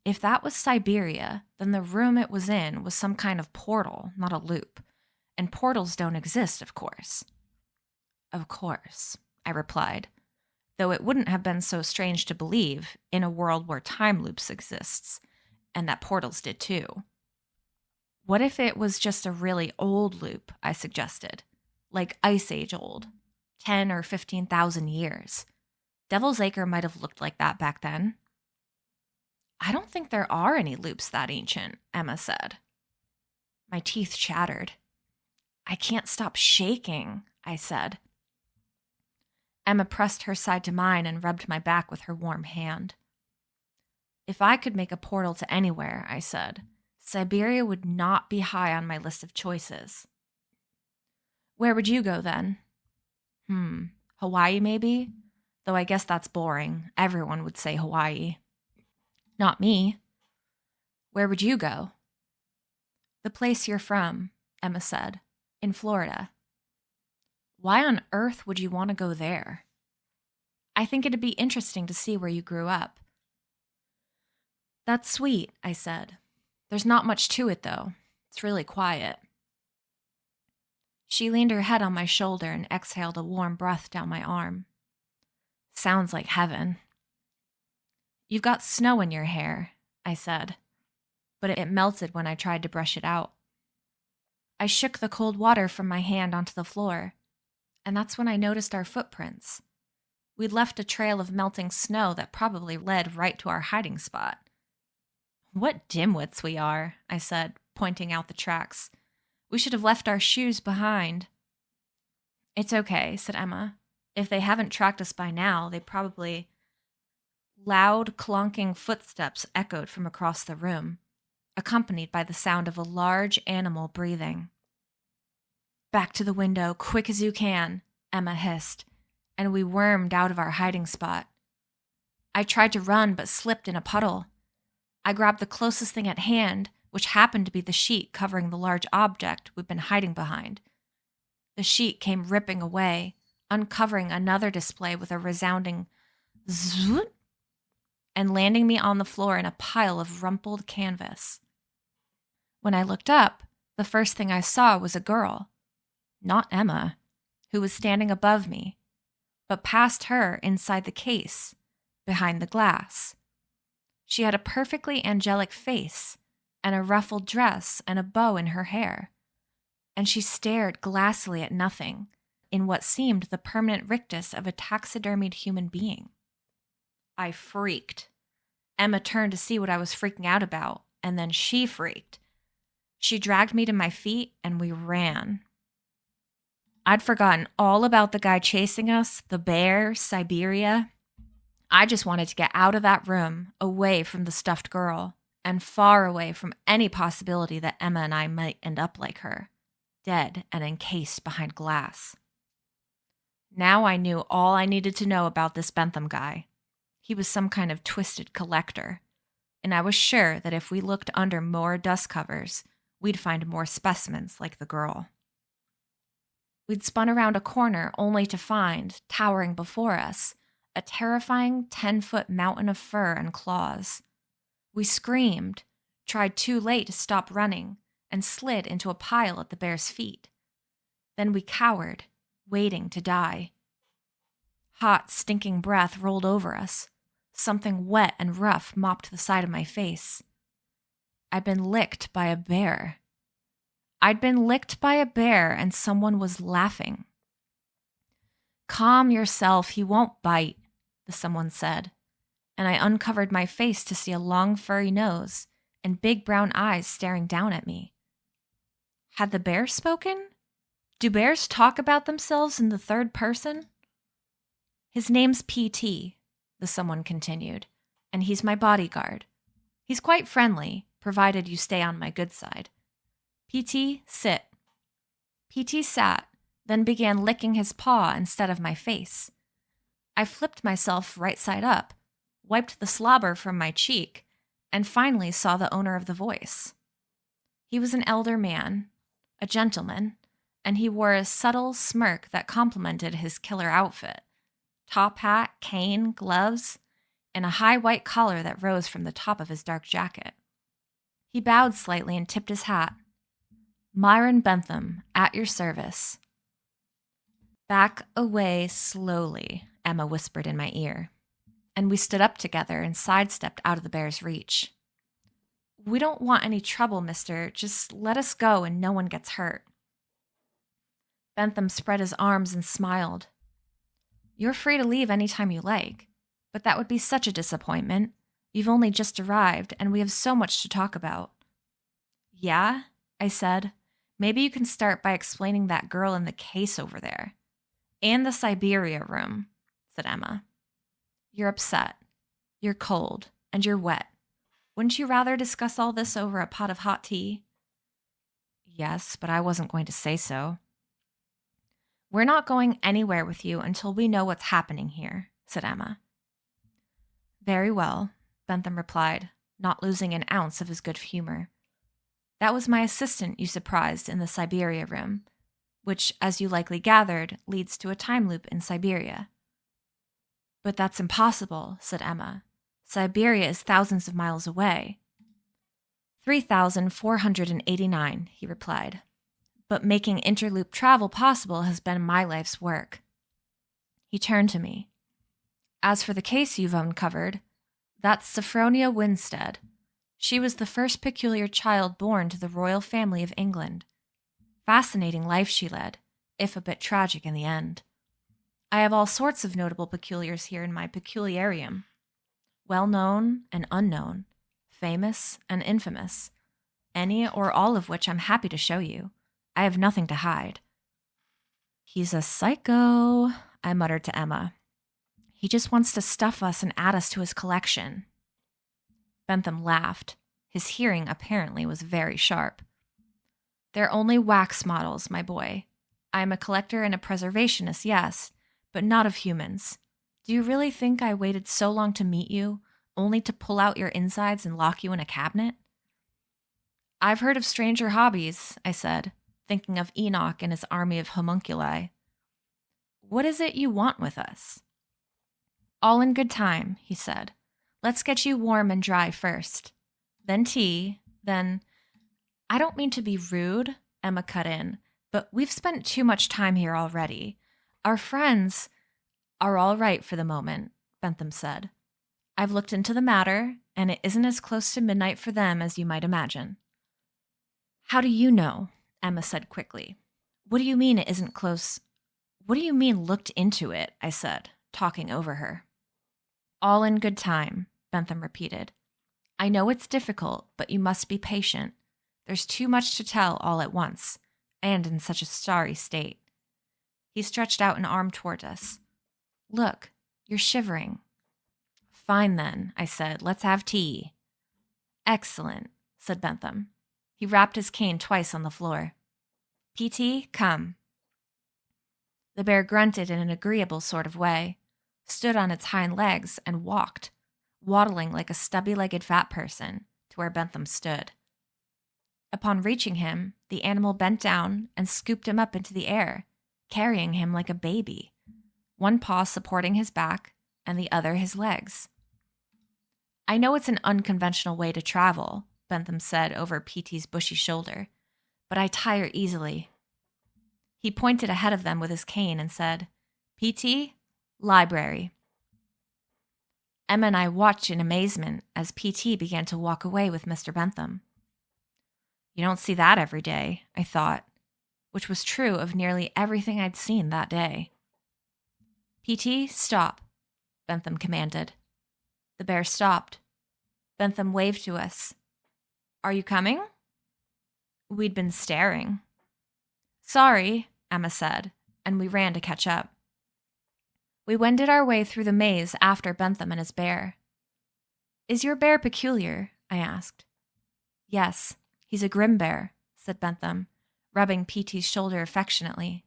If that was Siberia, then the room it was in was some kind of portal, not a loop. And portals don't exist, of course. "Of course," I replied, though it wouldn't have been so strange to believe in a world where time loops exists, and that portals did too. "What if it was just a really old loop?" I suggested. Like Ice Age old, 10 or 15,000 years. Devil's Acre might have looked like that back then. "I don't think there are any loops that ancient," Emma said. My teeth chattered. "I can't stop shaking," I said. Emma pressed her side to mine and rubbed my back with her warm hand. If I could make a portal to anywhere, I said, Siberia would not be high on my list of choices. Where would you go then? Hawaii maybe? Though I guess that's boring. Everyone would say Hawaii. Not me. Where would you go? The place you're from, Emma said, in Florida. Why on earth would you want to go there? I think it'd be interesting to see where you grew up. That's sweet, I said. There's not much to it, though. It's really quiet. She leaned her head on my shoulder and exhaled a warm breath down my arm. Sounds like heaven. You've got snow in your hair, I said, but it melted when I tried to brush it out. I shook the cold water from my hand onto the floor, and that's when I noticed our footprints. We'd left a trail of melting snow that probably led right to our hiding spot. What dimwits we are, I said, pointing out the tracks. We should have left our shoes behind. It's okay, said Emma. If they haven't tracked us by now, they probably... Loud, clonking footsteps echoed from across the room, accompanied by the sound of a large animal breathing. Back to the window, quick as you can, Emma hissed, and we wormed out of our hiding spot. I tried to run but slipped in a puddle. I grabbed the closest thing at hand, which happened to be the sheet covering the large object we'd been hiding behind. The sheet came ripping away, uncovering another display with a resounding zoot, and landing me on the floor in a pile of rumpled canvas. When I looked up, the first thing I saw was a girl, not Emma, who was standing above me, but past her inside the case, behind the glass. She had a perfectly angelic face and a ruffled dress and a bow in her hair, and she stared glassily at nothing in what seemed the permanent rictus of a taxidermied human being. I freaked. Emma turned to see what I was freaking out about, and then she freaked. She dragged me to my feet, and we ran. I'd forgotten all about the guy chasing us, the bear, Siberia. I just wanted to get out of that room, away from the stuffed girl, and far away from any possibility that Emma and I might end up like her, dead and encased behind glass. Now I knew all I needed to know about this Bentham guy. He was some kind of twisted collector, and I was sure that if we looked under more dust covers, we'd find more specimens like the girl. We'd spun around a corner only to find, towering before us, a terrifying 10-foot mountain of fur and claws. We screamed, tried too late to stop running, and slid into a pile at the bear's feet. Then we cowered, waiting to die. Hot, stinking breath rolled over us. Something wet and rough mopped the side of my face. I'd been licked by a bear. I'd been licked by a bear, and someone was laughing. Calm yourself, he won't bite, the someone said, and I uncovered my face to see a long furry nose and big brown eyes staring down at me. Had the bear spoken? Do bears talk about themselves in the third person? His name's P.T., the someone continued, and he's my bodyguard. He's quite friendly, provided you stay on my good side. P.T., sit. P.T. sat, then began licking his paw instead of my face. I flipped myself right side up, wiped the slobber from my cheek, and finally saw the owner of the voice. He was an elder man, a gentleman, and he wore a subtle smirk that complemented his killer outfit. Top hat, cane, gloves, and a high white collar that rose from the top of his dark jacket. He bowed slightly and tipped his hat. Myron Bentham, at your service. Back away slowly, Emma whispered in my ear, and we stood up together and sidestepped out of the bear's reach. We don't want any trouble, mister. Just let us go and no one gets hurt. Bentham spread his arms and smiled. You're free to leave any time you like, but that would be such a disappointment. You've only just arrived, and we have so much to talk about. Yeah, I said. Maybe you can start by explaining that girl in the case over there. And the Siberia room, said Emma. You're upset. You're cold, and you're wet. Wouldn't you rather discuss all this over a pot of hot tea? Yes, but I wasn't going to say so. We're not going anywhere with you until we know what's happening here, said Emma. Very well, Bentham replied, not losing an ounce of his good humor. That was my assistant you surprised in the Siberia room, which, as you likely gathered, leads to a time loop in Siberia. But that's impossible, said Emma. Siberia is thousands of miles away. 3,489, he replied. But making interloop travel possible has been my life's work. He turned to me. As for the case you've uncovered, that's Sophronia Winstead. She was the first peculiar child born to the royal family of England. Fascinating life she led, if a bit tragic in the end. I have all sorts of notable peculiars here in my peculiarium. Well-known and unknown, famous and infamous, any or all of which I'm happy to show you. I have nothing to hide. He's a psycho, I muttered to Emma. He just wants to stuff us and add us to his collection. Bentham laughed. His hearing apparently was very sharp. They're only wax models, my boy. I am a collector and a preservationist, yes, but not of humans. Do you really think I waited so long to meet you, only to pull out your insides and lock you in a cabinet? I've heard of stranger hobbies, I said, thinking of Enoch and his army of homunculi. What is it you want with us? All in good time, he said. Let's get you warm and dry first. Then tea, then... I don't mean to be rude, Emma cut in, but we've spent too much time here already. Our friends are all right for the moment, Bentham said. I've looked into the matter, and it isn't as close to midnight for them as you might imagine. How do you know? Emma said quickly. What do you mean it isn't close? What do you mean looked into it? I said, talking over her. All in good time, Bentham repeated. I know it's difficult, but you must be patient. There's too much to tell all at once, and in such a starry state. He stretched out an arm toward us. Look, you're shivering. Fine then, I said. Let's have tea. Excellent, said Bentham. He rapped his cane twice on the floor. P.T., come. The bear grunted in an agreeable sort of way, stood on its hind legs, and walked, waddling like a stubby-legged fat person, to where Bentham stood. Upon reaching him, the animal bent down and scooped him up into the air, carrying him like a baby, one paw supporting his back and the other his legs. I know it's an unconventional way to travel, Bentham said over P.T.'s bushy shoulder, but I tire easily. He pointed ahead of them with his cane and said, P.T., library. Emma and I watched in amazement as P.T. began to walk away with Mr. Bentham. You don't see that every day, I thought, which was true of nearly everything I'd seen that day. P.T., stop, Bentham commanded. The bear stopped. Bentham waved to us. Are you coming? We'd been staring. Sorry, Emma said, and we ran to catch up. We wended our way through the maze after Bentham and his bear. Is your bear peculiar? I asked. Yes, he's a grim bear, said Bentham, rubbing P.T.'s shoulder affectionately.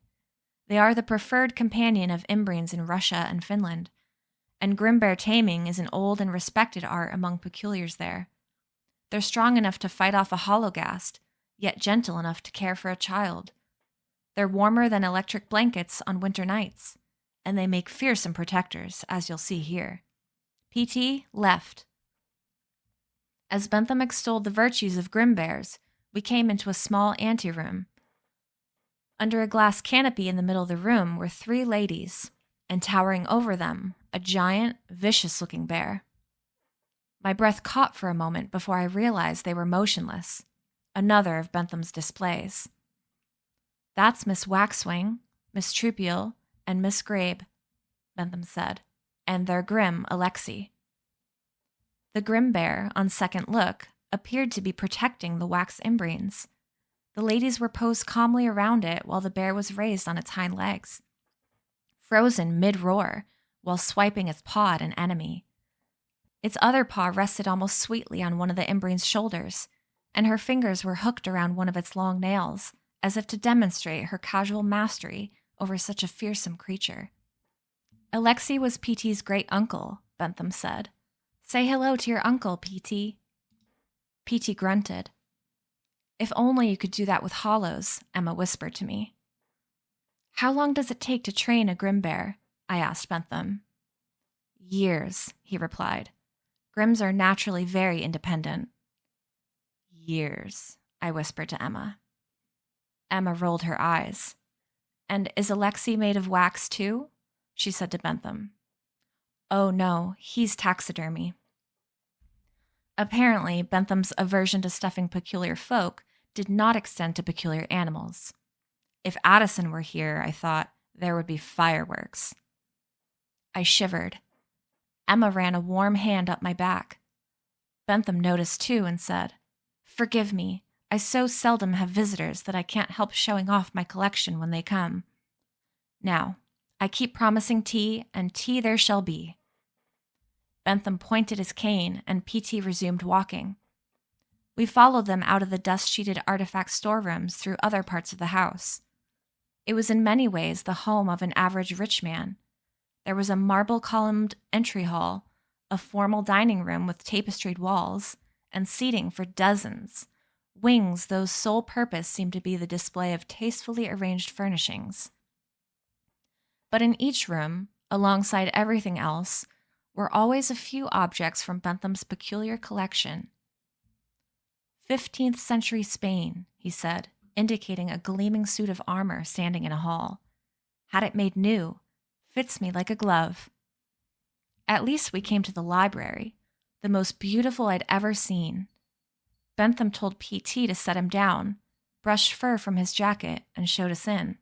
They are the preferred companion of Imbrines in Russia and Finland, and grim bear taming is an old and respected art among peculiars there. They're strong enough to fight off a hologast, yet gentle enough to care for a child. They're warmer than electric blankets on winter nights, and they make fearsome protectors, as you'll see here. P.T. left. As Bentham extolled the virtues of grim bears, we came into a small anteroom. Under a glass canopy in the middle of the room were 3 ladies, and towering over them, a giant, vicious-looking bear. My breath caught for a moment before I realized they were motionless, another of Bentham's displays. That's Miss Waxwing, Miss Troupial, and Miss Grabe, Bentham said, and their grim Alexei. The grim bear, on second look, appeared to be protecting the wax imbrines. The ladies were posed calmly around it while the bear was raised on its hind legs, frozen mid-roar, while swiping its paw at an enemy. Its other paw rested almost sweetly on one of the Imbrine's shoulders, and her fingers were hooked around one of its long nails, as if to demonstrate her casual mastery over such a fearsome creature. Alexei was P.T.'s great-uncle, Bentham said. Say hello to your uncle, P.T. P.T. grunted. If only you could do that with hollows, Emma whispered to me. How long does it take to train a Grimbear? I asked Bentham. Years, he replied. Grims are naturally very independent. Years, I whispered to Emma. Emma rolled her eyes. And is Alexei made of wax too? She said to Bentham. Oh no, he's taxidermy. Apparently, Bentham's aversion to stuffing peculiar folk did not extend to peculiar animals. If Addison were here, I thought, there would be fireworks. I shivered. Emma ran a warm hand up my back. Bentham noticed too and said, Forgive me, I so seldom have visitors that I can't help showing off my collection when they come. Now, I keep promising tea, and tea there shall be. Bentham pointed his cane, and P.T. resumed walking. We followed them out of the dust-sheeted artifact storerooms through other parts of the house. It was in many ways the home of an average rich man. There was a marble-columned entry hall, a formal dining room with tapestried walls, and seating for dozens, wings whose sole purpose seemed to be the display of tastefully arranged furnishings. But in each room, alongside everything else, were always a few objects from Bentham's peculiar collection. 15th century Spain, he said, indicating a gleaming suit of armor standing in a hall. Had it made new. Fits me like a glove. At least we came to the library, the most beautiful I'd ever seen. Bentham told P.T. to set him down, brushed fur from his jacket, and showed us in.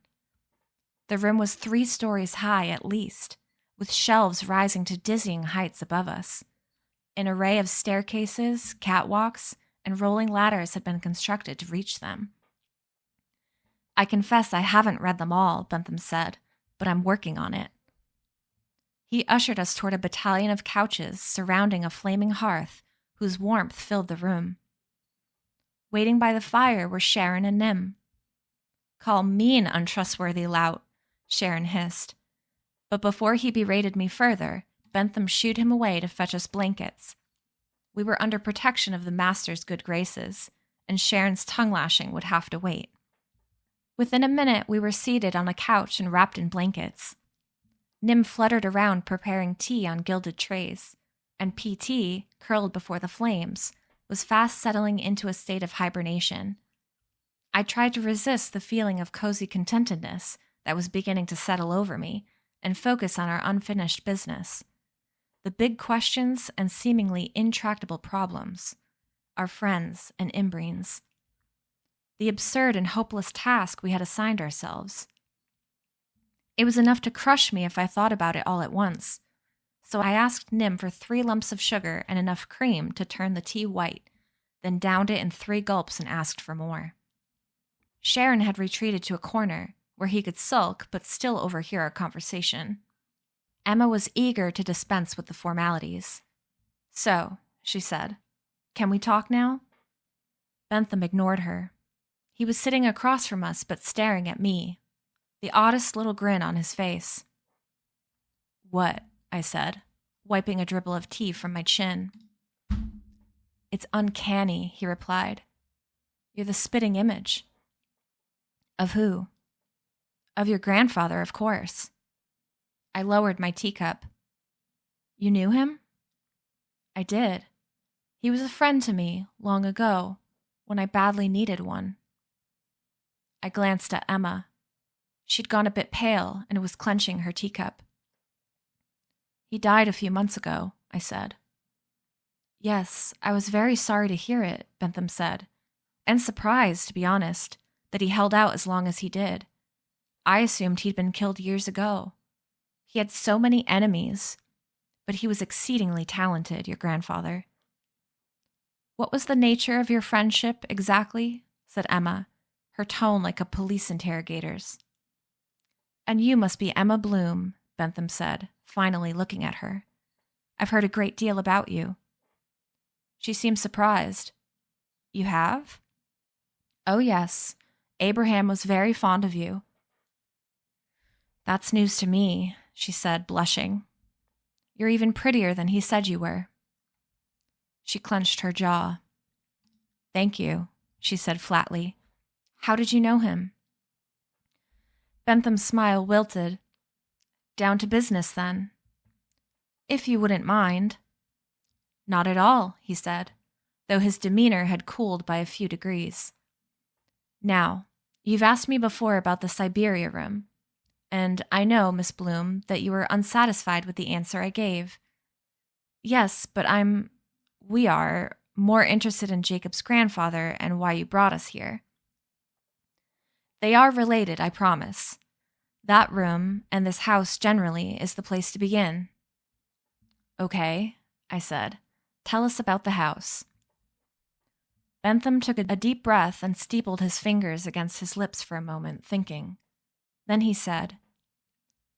The room was 3 stories high at least, with shelves rising to dizzying heights above us. An array of staircases, catwalks, and rolling ladders had been constructed to reach them. I confess I haven't read them all, Bentham said, but I'm working on it. He ushered us toward a battalion of couches surrounding a flaming hearth whose warmth filled the room. Waiting by the fire were Sharon and Nim. Call me an untrustworthy lout, Sharon hissed. But before he berated me further, Bentham shooed him away to fetch us blankets. We were under protection of the master's good graces, and Sharon's tongue-lashing would have to wait. Within a minute, we were seated on a couch and wrapped in blankets. Nim fluttered around preparing tea on gilded trays, and P.T., curled before the flames, was fast settling into a state of hibernation. I tried to resist the feeling of cozy contentedness that was beginning to settle over me and focus on our unfinished business. The big questions and seemingly intractable problems, our friends and Imbrines. The absurd and hopeless task we had assigned ourselves. It was enough to crush me if I thought about it all at once, so I asked Nim for 3 lumps of sugar and enough cream to turn the tea white, then downed it in 3 gulps and asked for more. Sharon had retreated to a corner, where he could sulk but still overhear our conversation. Emma was eager to dispense with the formalities. So, she said, can we talk now? Bentham ignored her. He was sitting across from us but staring at me, the oddest little grin on his face. What? I said, wiping a dribble of tea from my chin. It's uncanny, he replied. You're the spitting image. Of who? Of your grandfather, of course. I lowered my teacup. You knew him? I did. He was a friend to me long ago, when I badly needed one. I glanced at Emma. She'd gone a bit pale and was clenching her teacup. He died a few months ago, I said. Yes, I was very sorry to hear it, Bentham said, and surprised, to be honest, that he held out as long as he did. I assumed he'd been killed years ago. He had so many enemies, but he was exceedingly talented, your grandfather. What was the nature of your friendship exactly? Said Emma, her tone like a police interrogator's. And you must be Emma Bloom, Bentham said, finally looking at her. I've heard a great deal about you." She seemed surprised. "You have?" "Oh, yes. Abraham was very fond of you." "That's news to me," she said, blushing. "You're even prettier than he said you were." She clenched her jaw. "Thank you," she said flatly. "How did you know him?" Bentham's smile wilted. "Down to business, then?" "If you wouldn't mind." "Not at all," he said, though his demeanor had cooled by a few degrees. "Now, you've asked me before about the Siberia room, and I know, Miss Bloom, that you were unsatisfied with the answer I gave." "Yes, but we are more interested in Jacob's grandfather and why you brought us here." "They are related, I promise. That room, and this house generally, is the place to begin." "Okay," I said. "Tell us about the house." Bentham took a deep breath and steepled his fingers against his lips for a moment, thinking. Then he said,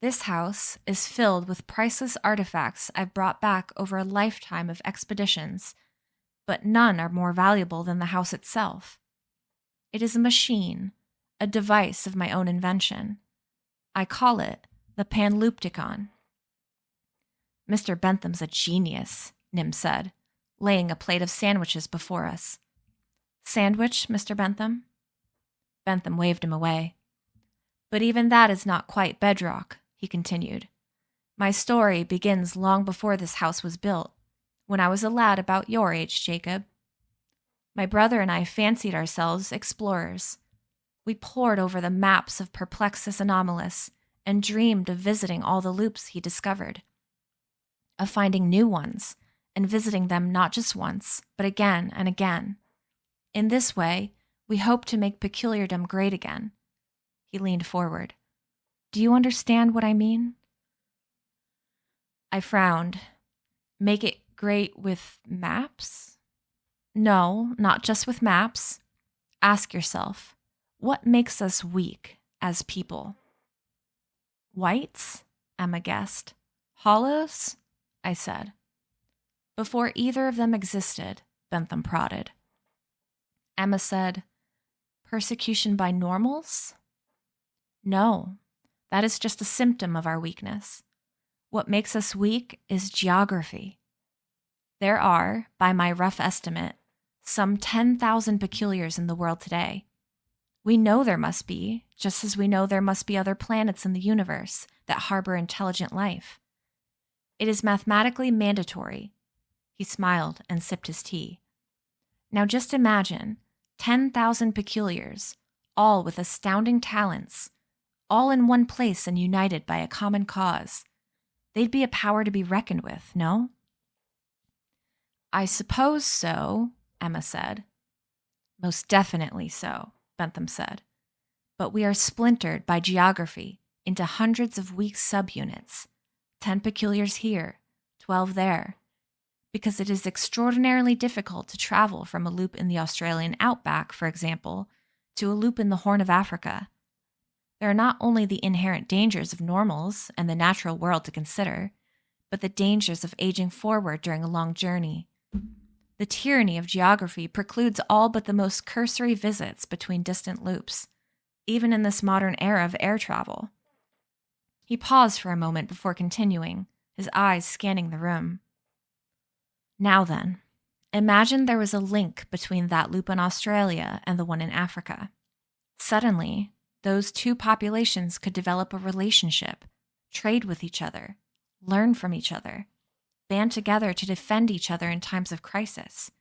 "This house is filled with priceless artifacts I've brought back over a lifetime of expeditions, but none are more valuable than the house itself. It is a machine, a device of my own invention. I call it the Panlupticon." "Mr. Bentham's a genius," Nim said, laying a plate of sandwiches before us. "Sandwich, Mr. Bentham?" Bentham waved him away. "But even that is not quite bedrock," he continued. "My story begins long before this house was built, when I was a lad about your age, Jacob. My brother and I fancied ourselves explorers. We pored over the maps of Perplexus Anomalus and dreamed of visiting all the loops he discovered, of finding new ones and visiting them not just once, but again and again. In this way, we hoped to make peculiardom great again." He leaned forward. "Do you understand what I mean?" I frowned. "Make it great with maps?" "No, not just with maps. Ask yourself, what makes us weak as people?" "Whites?" Emma guessed. "Hollows?" I said. "Before either of them existed," Bentham prodded. Emma said, "Persecution by normals?" "No, that is just a symptom of our weakness. What makes us weak is geography. There are, by my rough estimate, some 10,000 peculiars in the world today. We know there must be, just as we know there must be other planets in the universe that harbor intelligent life. It is mathematically mandatory." He smiled and sipped his tea. "Now just imagine 10,000 peculiars, all with astounding talents, all in one place and united by a common cause. They'd be a power to be reckoned with, no?" "I suppose so," Emma said. "Most definitely so," Bentham said. "But we are splintered by geography into hundreds of weak subunits, 10 peculiars here, 12 there, because it is extraordinarily difficult to travel from a loop in the Australian outback, for example, to a loop in the Horn of Africa. There are not only the inherent dangers of normals and the natural world to consider, but the dangers of aging forward during a long journey. The tyranny of geography precludes all but the most cursory visits between distant loops, even in this modern era of air travel." He paused for a moment before continuing, his eyes scanning the room. "Now then, imagine there was a link between that loop in Australia and the one in Africa. Suddenly, those two populations could develop a relationship, trade with each other, learn from each other, band together to defend each other in times of crisis.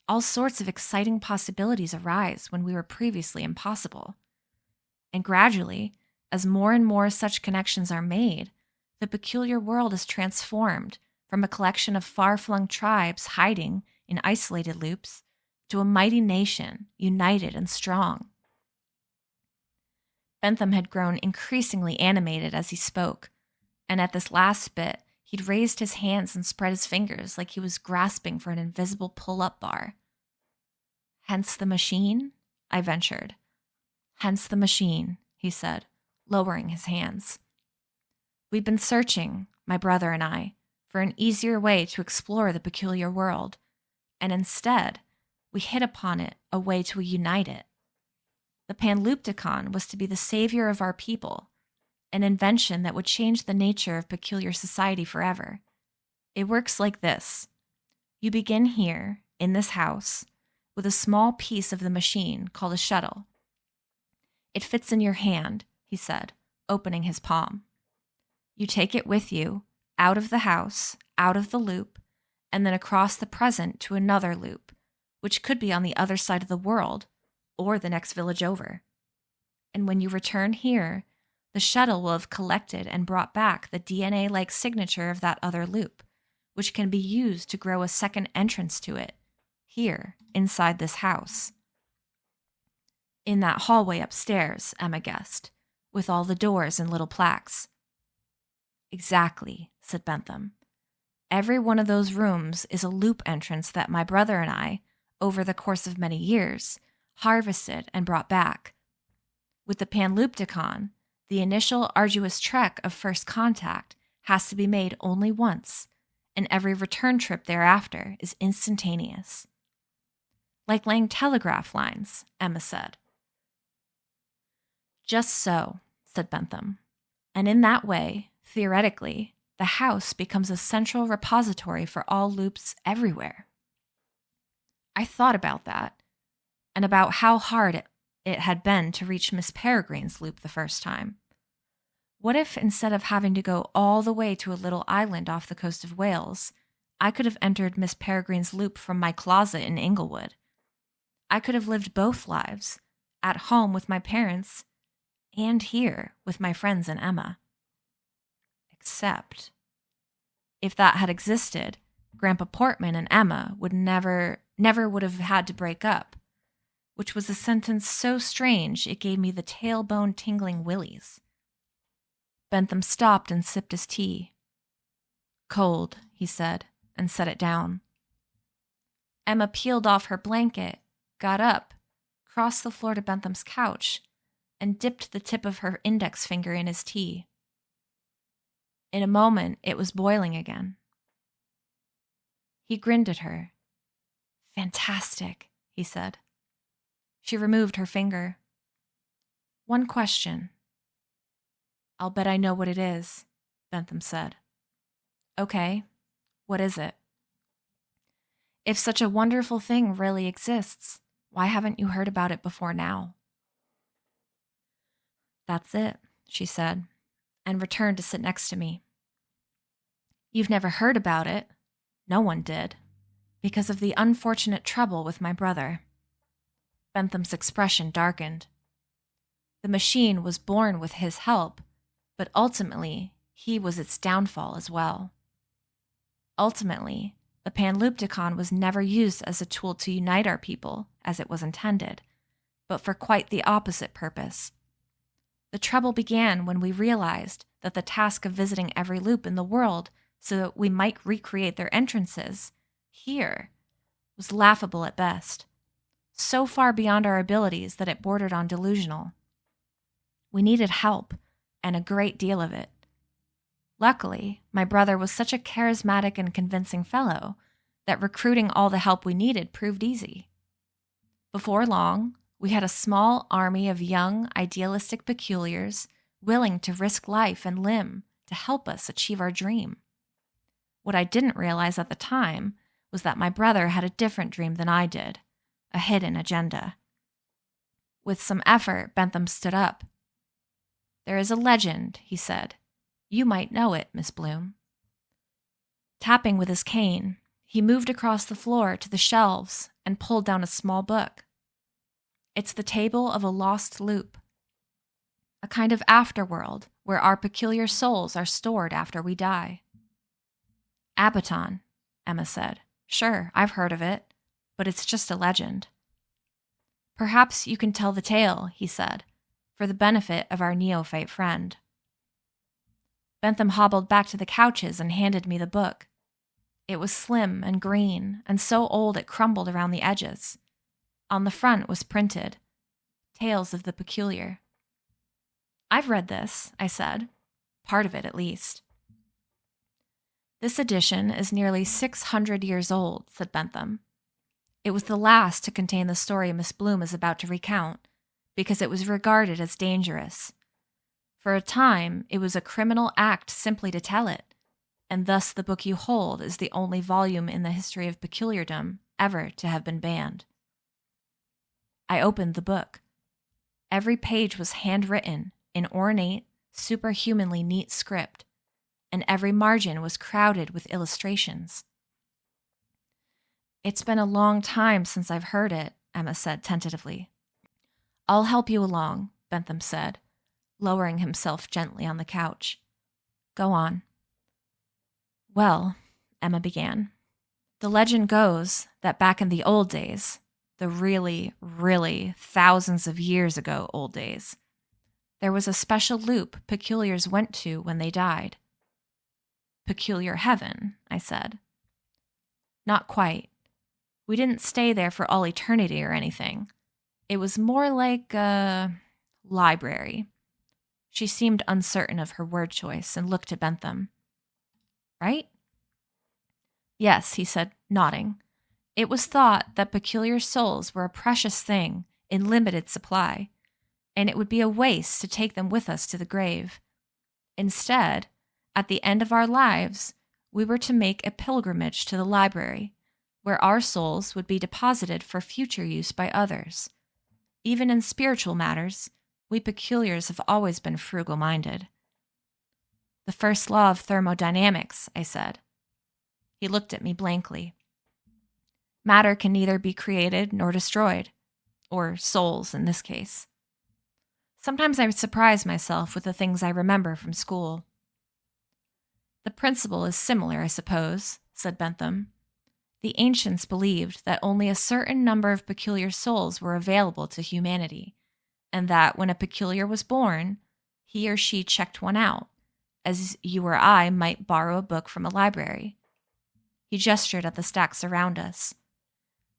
All sorts of exciting possibilities arise when we were previously impossible. And gradually, as more and more such connections are made, the peculiar world is transformed from a collection of far-flung tribes hiding in isolated loops to a mighty nation, united and strong." Bentham had grown increasingly animated as he spoke, and at this last bit, he'd raised his hands and spread his fingers like he was grasping for an invisible pull-up bar. "Hence the machine?" I ventured. "Hence the machine," he said, lowering his hands. "We've been searching, my brother and I, for an easier way to explore the peculiar world, and instead, we hit upon it a way to unite it. The Panlupticon was to be the savior of our people, an invention that would change the nature of peculiar society forever. It works like this. You begin here, in this house, with a small piece of the machine called a shuttle. It fits in your hand, he said, opening his palm. You take it with you, out of the house, out of the loop, and then across the present to another loop, which could be on the other side of the world, or the next village over. And when you return here, the shuttle will have collected and brought back the DNA-like signature of that other loop, which can be used to grow a second entrance to it, here, inside this house. In that hallway upstairs, Emma guessed, with all the doors and little plaques. Exactly, said Bentham. Every one of those rooms is a loop entrance that my brother and I, over the course of many years, harvested and brought back. With the Panlupticon, the initial arduous trek of first contact has to be made only once, and every return trip thereafter is instantaneous. Like laying telegraph lines, Emma said. Just so, said Bentham. And in that way, theoretically, the house becomes a central repository for all loops everywhere. I thought about that, and about how hard it had been to reach Miss Peregrine's loop the first time. What if, instead of having to go all the way to a little island off the coast of Wales, I could have entered Miss Peregrine's loop from my closet in Inglewood? I could have lived both lives, at home with my parents, and here with my friends and Emma. Except, if that had existed, Grandpa Portman and Emma would never would have had to break up, which was a sentence so strange it gave me the tailbone tingling willies. Bentham stopped and sipped his tea. Cold, he said, and set it down. Emma peeled off her blanket, got up, crossed the floor to Bentham's couch, and dipped the tip of her index finger in his tea. In a moment, it was boiling again. He grinned at her. Fantastic, he said. She removed her finger. One question. I'll bet I know what it is, Bentham said. Okay, what is it? If such a wonderful thing really exists, why haven't you heard about it before now? That's it, she said, and returned to sit next to me. You've never heard about it. No one did, because of the unfortunate trouble with my brother. Bentham's expression darkened. The machine was born with his help, but ultimately he was its downfall as well. Ultimately, the Panlupticon was never used as a tool to unite our people, as it was intended, but for quite the opposite purpose. The trouble began when we realized that the task of visiting every loop in the world so that we might recreate their entrances, here, was laughable at best, so far beyond our abilities that it bordered on delusional. We needed help, and a great deal of it. Luckily, my brother was such a charismatic and convincing fellow that recruiting all the help we needed proved easy. Before long, we had a small army of young, idealistic peculiars willing to risk life and limb to help us achieve our dream. What I didn't realize at the time was that my brother had a different dream than I did, a hidden agenda. With some effort, Bentham stood up. There is a legend, he said. You might know it, Miss Bloom. Tapping with his cane, he moved across the floor to the shelves and pulled down a small book. It's the table of a lost loop, a kind of afterworld where our peculiar souls are stored after we die. Abaton, Emma said. Sure, I've heard of it, but it's just a legend. Perhaps you can tell the tale, he said, for the benefit of our neophyte friend. Bentham hobbled back to the couches and handed me the book. It was slim and green, and so old it crumbled around the edges. On the front was printed, Tales of the Peculiar. I've read this, I said. Part of it, at least. This edition is nearly 600 years old, said Bentham. It was the last to contain the story Miss Bloom is about to recount, because it was regarded as dangerous. For a time, it was a criminal act simply to tell it, and thus the book you hold is the only volume in the history of peculiardom ever to have been banned. I opened the book. Every page was handwritten in ornate, superhumanly neat script, and every margin was crowded with illustrations. It's been a long time since I've heard it, Emma said tentatively. I'll help you along, Bentham said, lowering himself gently on the couch. Go on. Well, Emma began, the legend goes that back in the old days, the really, really thousands of years ago old days, there was a special loop peculiars went to when they died. Peculiar heaven, I said. Not quite. We didn't stay there for all eternity or anything. It was more like a library. She seemed uncertain of her word choice and looked at Bentham. Right? Yes, he said, nodding. It was thought that peculiar souls were a precious thing in limited supply, and it would be a waste to take them with us to the grave. Instead, at the end of our lives, we were to make a pilgrimage to the library, where our souls would be deposited for future use by others. Even in spiritual matters, we peculiars have always been frugal-minded. The first law of thermodynamics, I said. He looked at me blankly. Matter can neither be created nor destroyed, or souls in this case. Sometimes I surprise myself with the things I remember from school. The principle is similar, I suppose, said Bentham. The ancients believed that only a certain number of peculiar souls were available to humanity, and that when a peculiar was born, he or she checked one out, as you or I might borrow a book from a library. He gestured at the stacks around us.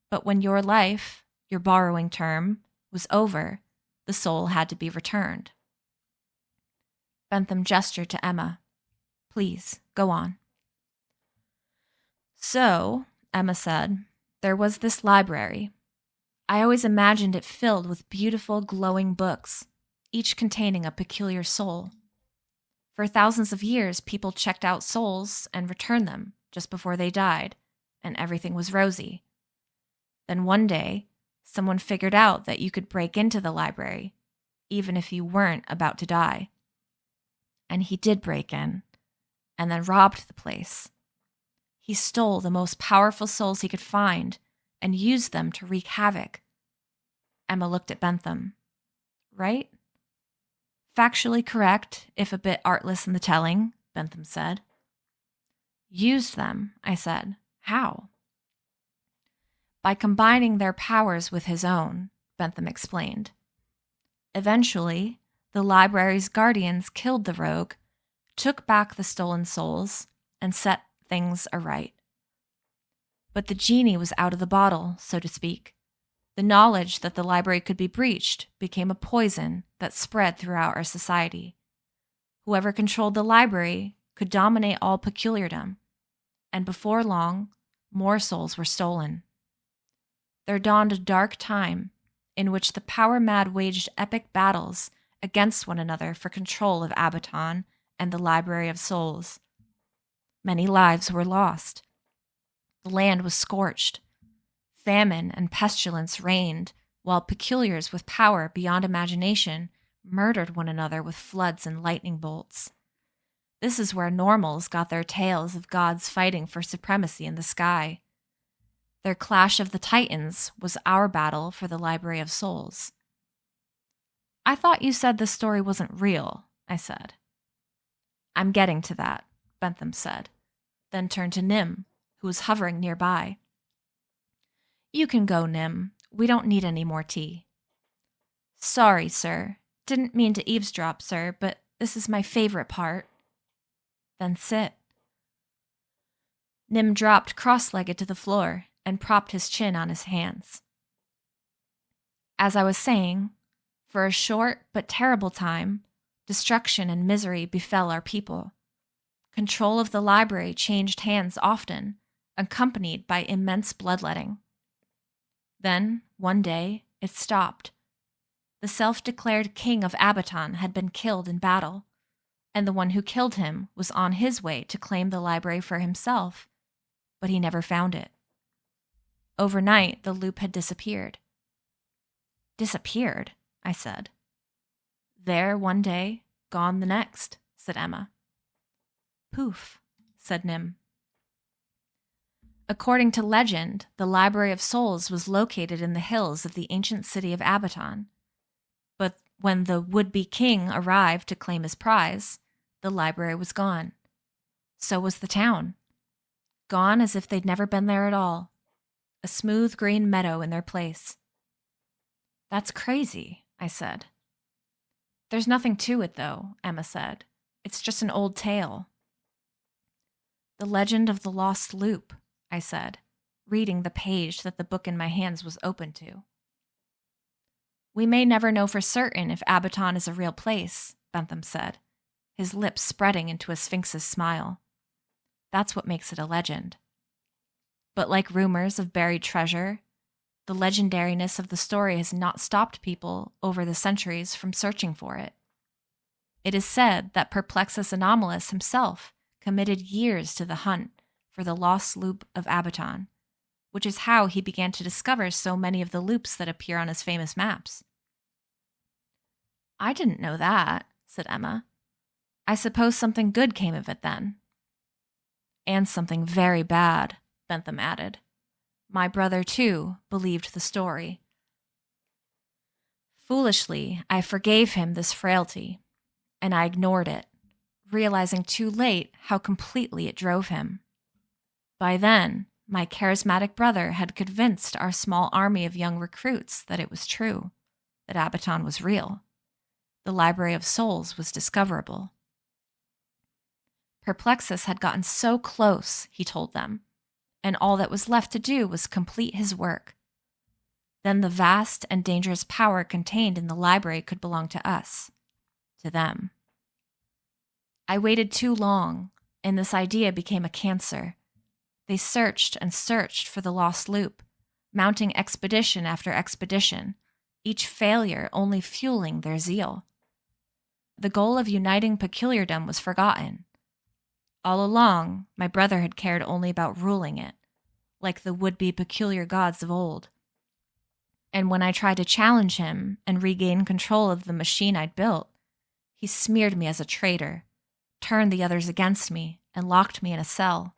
But when your life, your borrowing term, was over, the soul had to be returned. Bentham gestured to Emma. Please, go on. So, Emma said, there was this library. I always imagined it filled with beautiful, glowing books, each containing a peculiar soul. For thousands of years, people checked out souls and returned them just before they died, and everything was rosy. Then one day, someone figured out that you could break into the library, even if you weren't about to die. And he did break in, and then robbed the place. He stole the most powerful souls he could find and used them to wreak havoc. Emma looked at Bentham. Right? Factually correct, if a bit artless in the telling, Bentham said. Used them, I said. How? By combining their powers with his own, Bentham explained. Eventually, the library's guardians killed the rogue, took back the stolen souls, and set things aright. But the genie was out of the bottle, so to speak. The knowledge that the library could be breached became a poison that spread throughout our society. Whoever controlled the library could dominate all peculiardom, and before long, more souls were stolen. There dawned a dark time in which the power-mad waged epic battles against one another for control of Abaton and the Library of Souls. Many lives were lost. The land was scorched. Famine and pestilence reigned, while peculiars with power beyond imagination murdered one another with floods and lightning bolts. This is where normals got their tales of gods fighting for supremacy in the sky. Their clash of the Titans was our battle for the Library of Souls. I thought you said this story wasn't real, I said. I'm getting to that, Bentham said, then turned to Nim, who was hovering nearby. You can go, Nim. We don't need any more tea. Sorry, sir. Didn't mean to eavesdrop, sir, but this is my favorite part. Then sit. Nim dropped cross-legged to the floor and propped his chin on his hands. As I was saying, for a short but terrible time, destruction and misery befell our people. Control of the library changed hands often, accompanied by immense bloodletting. Then, one day, it stopped. The self-declared king of Abaton had been killed in battle, and the one who killed him was on his way to claim the library for himself, but he never found it. Overnight, the loop had disappeared. Disappeared, I said. There one day, gone the next, said Emma. Poof, said Nim. According to legend, the Library of Souls was located in the hills of the ancient city of Abaton. But when the would-be king arrived to claim his prize, the library was gone. So was the town. Gone as if they'd never been there at all. A smooth green meadow in their place. That's crazy, I said. There's nothing to it, though, Emma said. It's just an old tale. The Legend of the Lost Loop, I said, reading the page that the book in my hands was open to. We may never know for certain if Abaton is a real place, Bentham said, his lips spreading into a sphinx's smile. That's what makes it a legend. But like rumors of buried treasure, the legendariness of the story has not stopped people over the centuries from searching for it. It is said that Perplexus Anomalus himself committed years to the hunt for the lost loop of Abaton, which is how he began to discover so many of the loops that appear on his famous maps. I didn't know that, said Emma. I suppose something good came of it then. And something very bad, Bentham added. My brother, too, believed the story. Foolishly, I forgave him this frailty, and I ignored it, realizing too late how completely it drove him. By then, my charismatic brother had convinced our small army of young recruits that it was true, that Abaton was real. The Library of Souls was discoverable. Perplexus had gotten so close, he told them, and all that was left to do was complete his work. Then the vast and dangerous power contained in the library could belong to us, to them. I waited too long, and this idea became a cancer. They searched and searched for the lost loop, mounting expedition after expedition, each failure only fueling their zeal. The goal of uniting peculiardom was forgotten. All along, my brother had cared only about ruling it, like the would-be peculiar gods of old. And when I tried to challenge him and regain control of the machine I'd built, he smeared me as a traitor, turned the others against me, and locked me in a cell.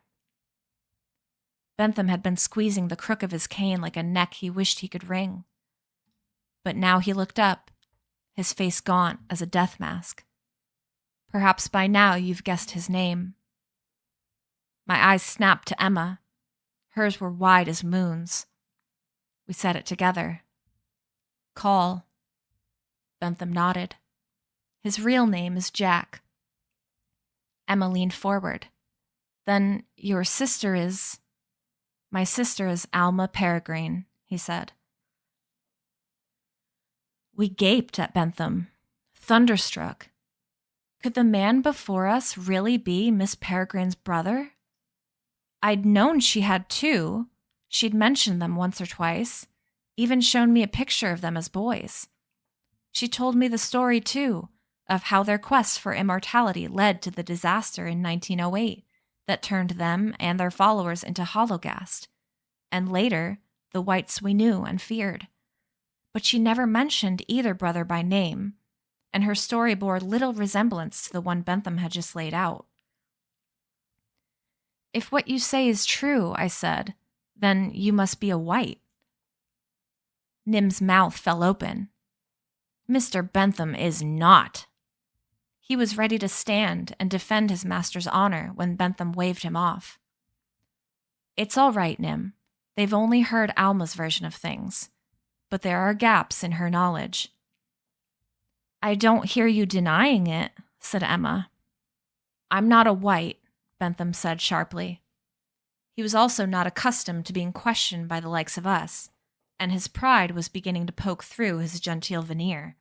Bentham had been squeezing the crook of his cane like a neck he wished he could wring. But now he looked up, his face gaunt as a death mask. Perhaps by now you've guessed his name. My eyes snapped to Emma. Hers were wide as moons. We said it together. Call. Bentham nodded. His real name is Jack. Emma leaned forward. Then your sister is... My sister is Alma Peregrine, he said. We gaped at Bentham, thunderstruck. Could the man before us really be Miss Peregrine's brother? I'd known she had two. She'd mentioned them once or twice, even shown me a picture of them as boys. She told me the story, too, of how their quest for immortality led to the disaster in 1908 that turned them and their followers into Hologast, and later, the whites we knew and feared. But she never mentioned either brother by name, and her story bore little resemblance to the one Bentham had just laid out. If what you say is true, I said, then you must be a white. Nim's mouth fell open. Mr. Bentham is not. He was ready to stand and defend his master's honor when Bentham waved him off. It's all right, Nim. They've only heard Alma's version of things, but there are gaps in her knowledge. I don't hear you denying it, said Emma. I'm not a white, Bentham said sharply. He was also not accustomed to being questioned by the likes of us, and his pride was beginning to poke through his genteel veneer.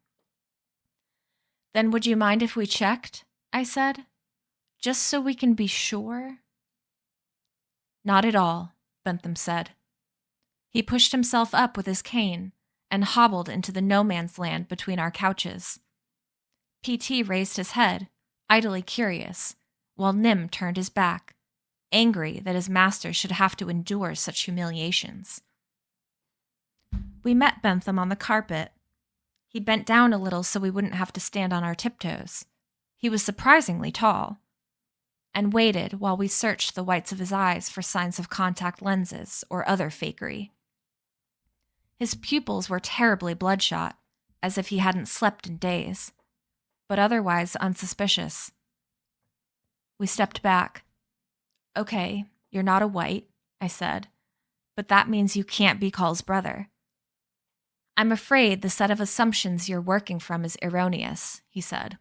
Then would you mind if we checked? I said. Just so we can be sure? Not at all, Bentham said. He pushed himself up with his cane and hobbled into the no-man's land between our couches. P.T. raised his head, idly curious, while Nim turned his back, angry that his master should have to endure such humiliations. We met Bentham on the carpet. He bent down a little so we wouldn't have to stand on our tiptoes. He was surprisingly tall, and waited while we searched the whites of his eyes for signs of contact lenses or other fakery. His pupils were terribly bloodshot, as if he hadn't slept in days, but otherwise unsuspicious. We stepped back. Okay, you're not a white, I said, but that means you can't be Cole's brother. I'm afraid the set of assumptions you're working from is erroneous, he said.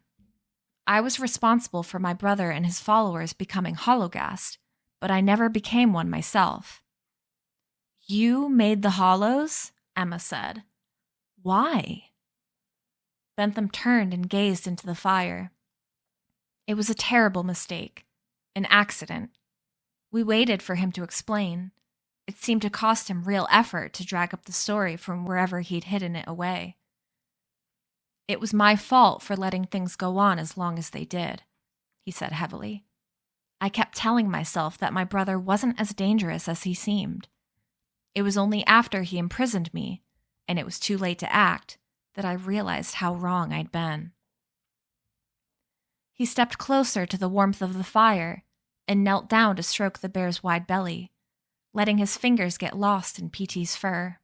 I was responsible for my brother and his followers becoming hologast, but I never became one myself. You made the hollows? Emma said. Why? Bentham turned and gazed into the fire. It was a terrible mistake, an accident. We waited for him to explain. It seemed to cost him real effort to drag up the story from wherever he'd hidden it away. It was my fault for letting things go on as long as they did, he said heavily. I kept telling myself that my brother wasn't as dangerous as he seemed. It was only after he imprisoned me, and it was too late to act, that I realized how wrong I'd been. He stepped closer to the warmth of the fire and knelt down to stroke the bear's wide belly, letting his fingers get lost in P.T.'s fur.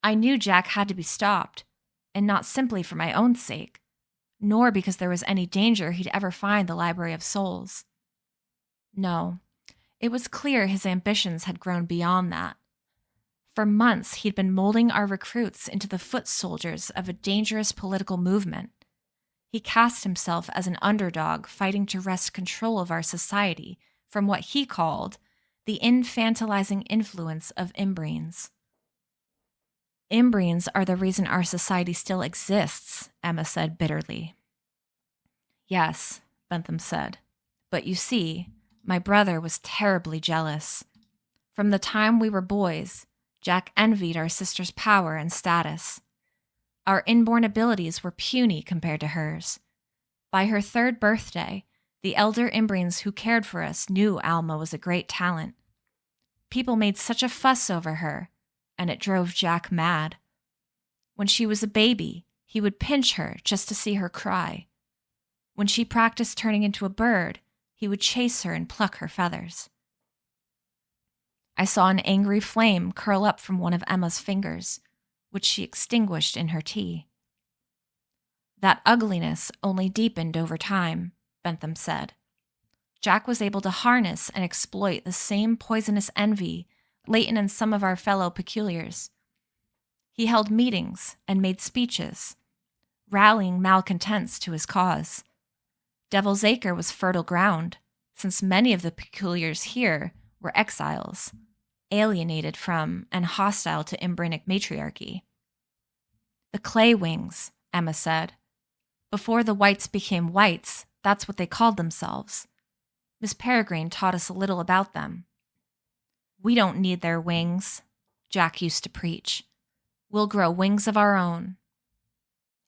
I knew Jack had to be stopped, and not simply for my own sake, nor because there was any danger he'd ever find the Library of Souls. No, it was clear his ambitions had grown beyond that. For months, he'd been molding our recruits into the foot soldiers of a dangerous political movement. He cast himself as an underdog fighting to wrest control of our society from what he called the infantilizing influence of Imbrines. Imbrines are the reason our society still exists, Emma said bitterly. Yes, Bentham said, but you see, my brother was terribly jealous. From the time we were boys, Jack envied our sister's power and status. Our inborn abilities were puny compared to hers. By her 3rd birthday, the elder Imbrines who cared for us knew Alma was a great talent. People made such a fuss over her, and it drove Jack mad. When she was a baby, he would pinch her just to see her cry. When she practiced turning into a bird, he would chase her and pluck her feathers. I saw an angry flame curl up from one of Emma's fingers, which she extinguished in her tea. That ugliness only deepened over time, Bentham said. Jack was able to harness and exploit the same poisonous envy latent in some of our fellow peculiars. He held meetings and made speeches, rallying malcontents to his cause. Devil's Acre was fertile ground, since many of the peculiars here were exiles, alienated from and hostile to Imbrinic matriarchy. The clay wings, Emma said. Before the whites became whites, that's what they called themselves. Miss Peregrine taught us a little about them. We don't need their wings, Jack used to preach. We'll grow wings of our own.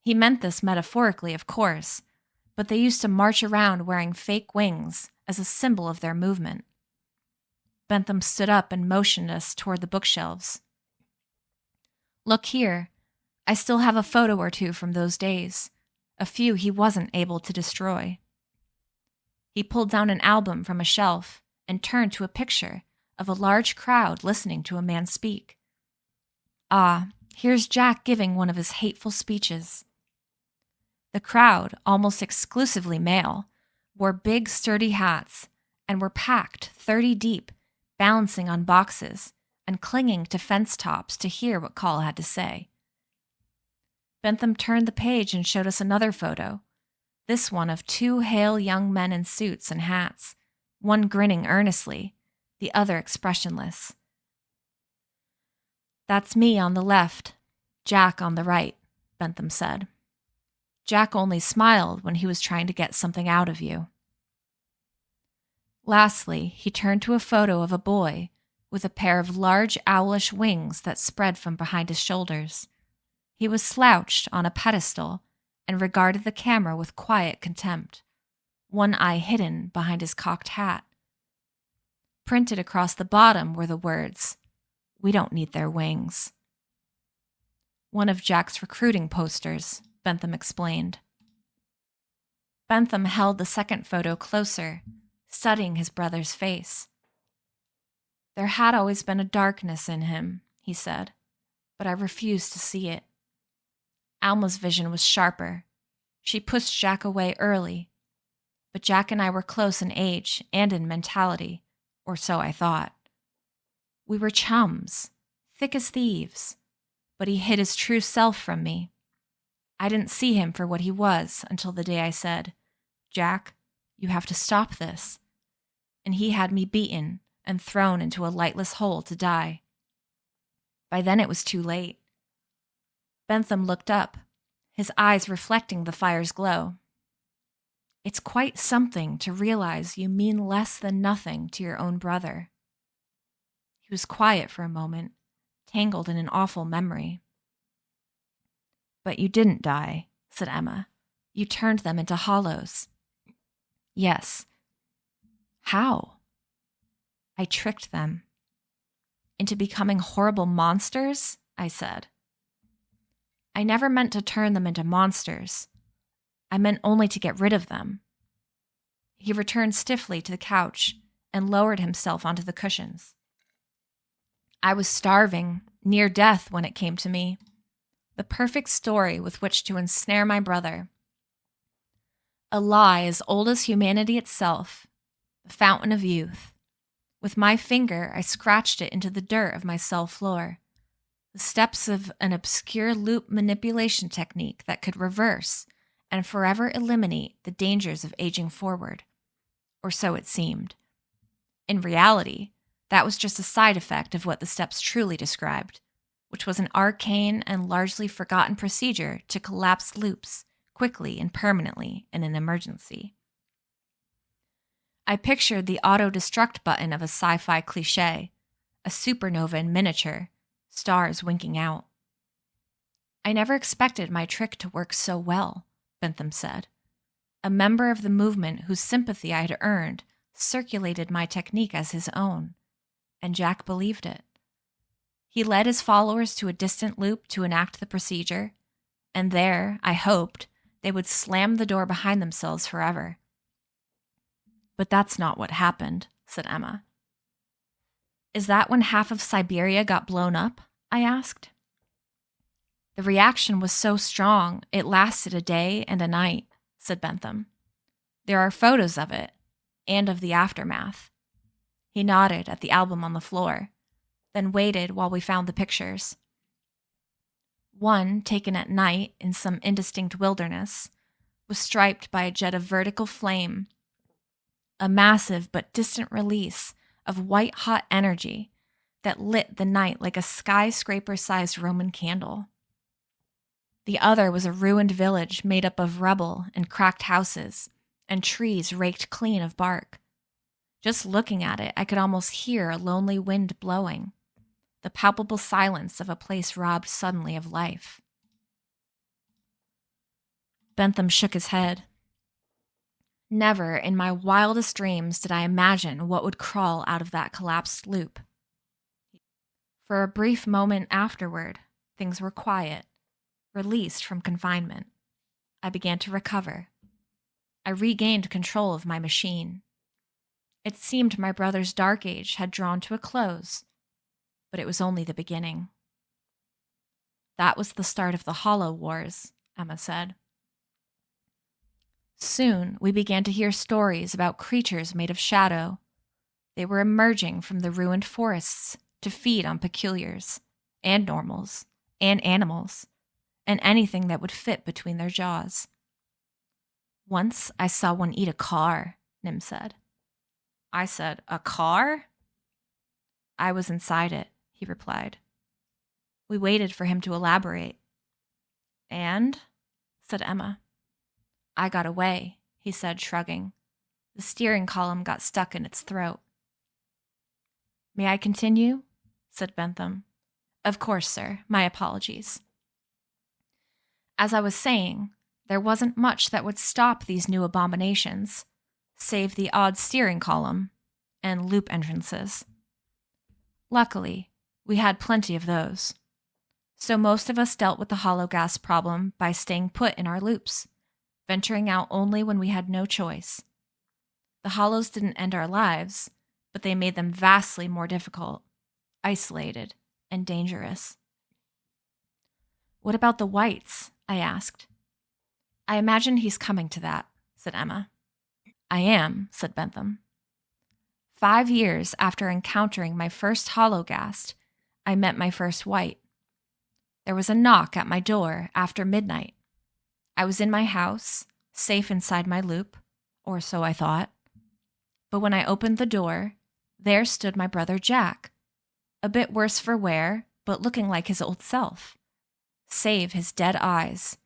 He meant this metaphorically, of course, but they used to march around wearing fake wings as a symbol of their movement. Bentham stood up and motioned us toward the bookshelves. Look here, I still have a photo or two from those days, a few he wasn't able to destroy. He pulled down an album from a shelf and turned to a picture of a large crowd listening to a man speak. Ah, here's Jack giving one of his hateful speeches. The crowd, almost exclusively male, wore big, sturdy hats and were packed 30 deep, balancing on boxes and clinging to fence tops to hear what Cole had to say. Bentham turned the page and showed us another photo, this one of 2 hale young men in suits and hats, one grinning earnestly, the other expressionless. That's me on the left, Jack on the right, Bentham said. Jack only smiled when he was trying to get something out of you. Lastly, he turned to a photo of a boy with a pair of large owlish wings that spread from behind his shoulders. He was slouched on a pedestal and regarded the camera with quiet contempt, one eye hidden behind his cocked hat. Printed across the bottom were the words, "We don't need their wings." One of Jack's recruiting posters, Bentham explained. Bentham held the second photo closer, studying his brother's face. "There had always been a darkness in him," he said, "but I refused to see it. Alma's vision was sharper. She pushed Jack away early, but Jack and I were close in age and in mentality, or so I thought. We were chums, thick as thieves, but he hid his true self from me. I didn't see him for what he was until the day I said, 'Jack, you have to stop this,' and he had me beaten and thrown into a lightless hole to die. By then it was too late." Bentham looked up, his eyes reflecting the fire's glow. "It's quite something to realize you mean less than nothing to your own brother." He was quiet for a moment, tangled in an awful memory. "But you didn't die," said Emma. "You turned them into hollows." "Yes." "How?" "I tricked them." "Into becoming horrible monsters?" I said. "I never meant to turn them into monsters. I meant only to get rid of them." He returned stiffly to the couch and lowered himself onto the cushions. "I was starving, near death when it came to me. The perfect story with which to ensnare my brother. A lie as old as humanity itself, the fountain of youth. With my finger, I scratched it into the dirt of my cell floor. The steps of an obscure loop manipulation technique that could reverse and forever eliminate the dangers of aging forward. Or so it seemed. In reality, that was just a side effect of what the steps truly described, which was an arcane and largely forgotten procedure to collapse loops quickly and permanently in an emergency. I pictured the auto-destruct button of a sci-fi cliché, a supernova in miniature, stars winking out. I never expected my trick to work so well, Bentham said. A member of the movement whose sympathy I had earned circulated my technique as his own, and Jack believed it. He led his followers to a distant loop to enact the procedure, and there, I hoped, they would slam the door behind themselves forever. But that's not what happened, said Emma. Is that when half of Siberia got blown up? I asked. The reaction was so strong, it lasted a day and a night, said Bentham. There are photos of it, and of the aftermath. He nodded at the album on the floor, then waited while we found the pictures. One, taken at night in some indistinct wilderness, was striped by a jet of vertical flame, a massive but distant release of white-hot energy that lit the night like a skyscraper-sized Roman candle. The other was a ruined village made up of rubble and cracked houses, and trees raked clean of bark. Just looking at it, I could almost hear a lonely wind blowing, the palpable silence of a place robbed suddenly of life. Bentham shook his head. Never in my wildest dreams did I imagine what would crawl out of that collapsed loop. For a brief moment afterward, things were quiet, released from confinement. I began to recover. I regained control of my machine. It seemed my brother's dark age had drawn to a close, but it was only the beginning. That was the start of the Hollow Wars, Emma said. Soon, we began to hear stories about creatures made of shadow. They were emerging from the ruined forests to feed on peculiars, and normals, and animals, and anything that would fit between their jaws. Once I saw one eat a car, Nim said. I said, a car? I was inside it, he replied. We waited for him to elaborate. And? Said Emma. I got away, he said, shrugging. The steering column got stuck in its throat. "May I continue?" said Bentham. "Of course, sir. My apologies." As I was saying, there wasn't much that would stop these new abominations, save the odd steering column and loop entrances. Luckily, we had plenty of those. So most of us dealt with the hollow gas problem by staying put in our loops, venturing out only when we had no choice. The hollows didn't end our lives, but they made them vastly more difficult, isolated, and dangerous. "What about the whites?" I asked. "I imagine he's coming to that," said Emma. "I am," said Bentham. 5 years after encountering my first hologhast, I met my first white. There was a knock at my door after midnight. I was in my house, safe inside my loop, or so I thought. But when I opened the door, there stood my brother Jack, a bit worse for wear, but looking like his old self, save his dead eyes,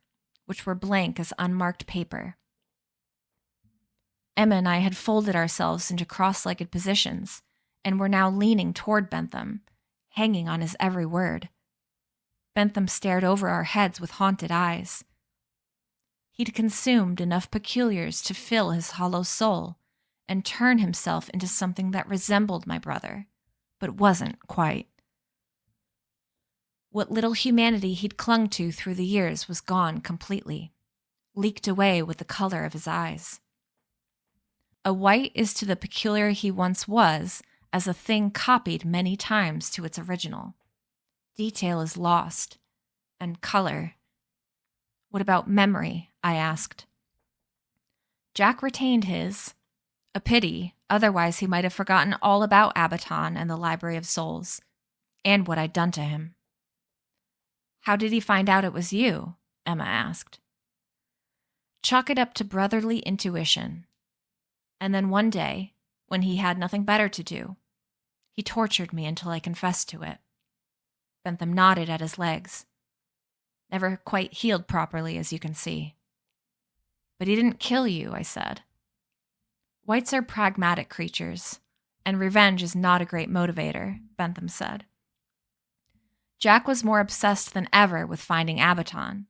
which were blank as unmarked paper. Emma and I had folded ourselves into cross-legged positions and were now leaning toward Bentham, hanging on his every word. Bentham stared over our heads with haunted eyes. He'd consumed enough peculiars to fill his hollow soul and turn himself into something that resembled my brother, but wasn't quite. What little humanity he'd clung to through the years was gone completely, leaked away with the color of his eyes. A white is to the peculiar he once was as a thing copied many times to its original. Detail is lost, and color. "What about memory?" I asked. Jack retained his. A pity, otherwise he might have forgotten all about Abaton and the Library of Souls, and what I'd done to him. "How did he find out it was you?" Emma asked. "Chalk it up to brotherly intuition. And then one day, when he had nothing better to do, he tortured me until I confessed to it." Bentham nodded at his legs. "Never quite healed properly, as you can see." "But he didn't kill you," I said. "Whites are pragmatic creatures, and revenge is not a great motivator," Bentham said. "Jack was more obsessed than ever with finding Abaton,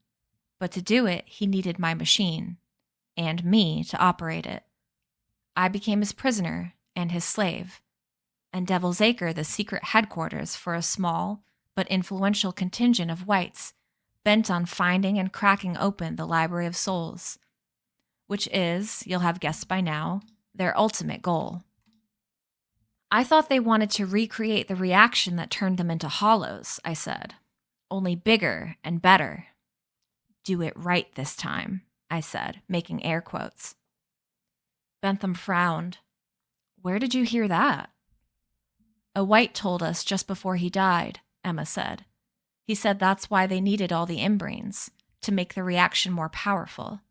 but to do it, he needed my machine, and me to operate it. I became his prisoner and his slave, and Devil's Acre the secret headquarters for a small but influential contingent of whites bent on finding and cracking open the Library of Souls, which is, you'll have guessed by now, their ultimate goal. I thought they wanted to recreate the reaction that turned them into hollows," I said, "only bigger and better." "Do it right this time," I said, making air quotes. Bentham frowned. "Where did you hear that?" "A white told us just before he died," Emma said. "He said that's why they needed all the imbrines, to make the reaction more powerful."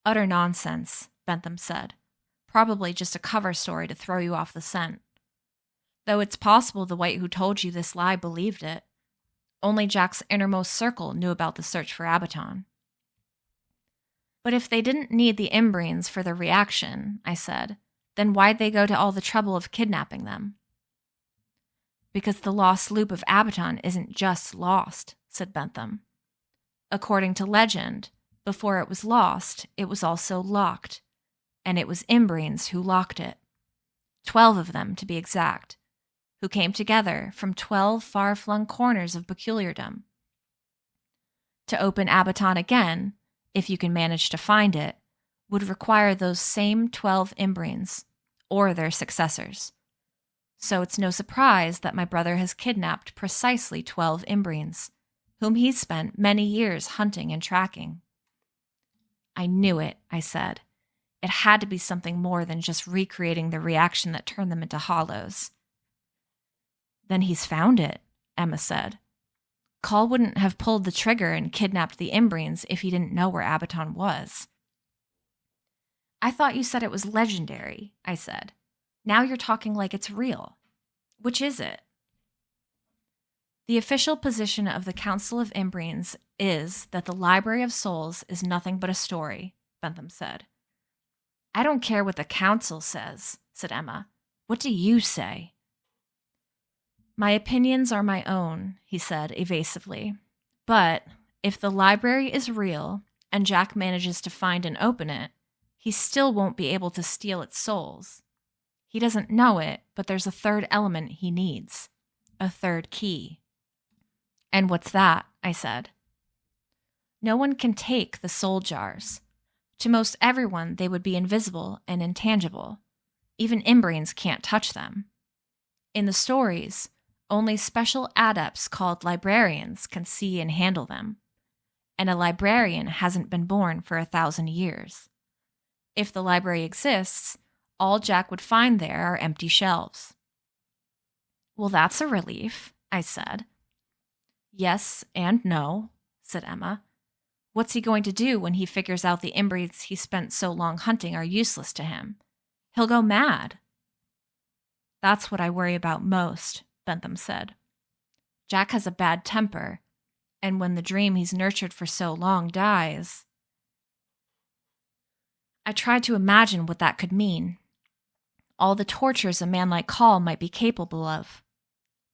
"Utter nonsense," Bentham said. "Probably just a cover story to throw you off the scent. Though it's possible the white who told you this lie believed it. Only Jack's innermost circle knew about the search for Abaton." "But if they didn't need the imbrines for the reaction," I said, "then why'd they go to all the trouble of kidnapping them?" "Because the lost loop of Abaton isn't just lost," said Bentham. "According to legend, before it was lost, it was also locked, and it was imbrines who locked it. 12 of them, to be exact, who came together from 12 far-flung corners of peculiardom. To open Abaton again, if you can manage to find it, would require those same 12 imbrines, or their successors. So it's no surprise that my brother has kidnapped precisely 12 imbrines, whom he's spent many years hunting and tracking." "I knew it," I said. "It had to be something more than just recreating the reaction that turned them into hollows." "Then he's found it," Emma said. "Coll wouldn't have pulled the trigger and kidnapped the imbrines if he didn't know where Abaton was." "I thought you said it was legendary," I said. "Now you're talking like it's real. Which is it?" "The official position of the Council of Imbrines is that the Library of Souls is nothing but a story," Bentham said. I don't care what the council says, said Emma. What do you say? My opinions are my own, he said evasively. But if the library is real and Jack manages to find and open it, he still won't be able to steal its souls. He doesn't know it, but there's a third element he needs. A third key. And what's that? I said. No one can take the soul jars. To most everyone, they would be invisible and intangible. Even inbrains can't touch them. In the stories, only special adepts called librarians can see and handle them. And a librarian hasn't been born for 1,000 years. If the library exists, all Jack would find there are empty shelves. Well, that's a relief, I said. Yes and no, said Emma. What's he going to do when he figures out the inbreeds he spent so long hunting are useless to him? He'll go mad. That's what I worry about most, Bentham said. Jack has a bad temper, and when the dream he's nurtured for so long dies... I tried to imagine what that could mean. All the tortures a man like Coll might be capable of.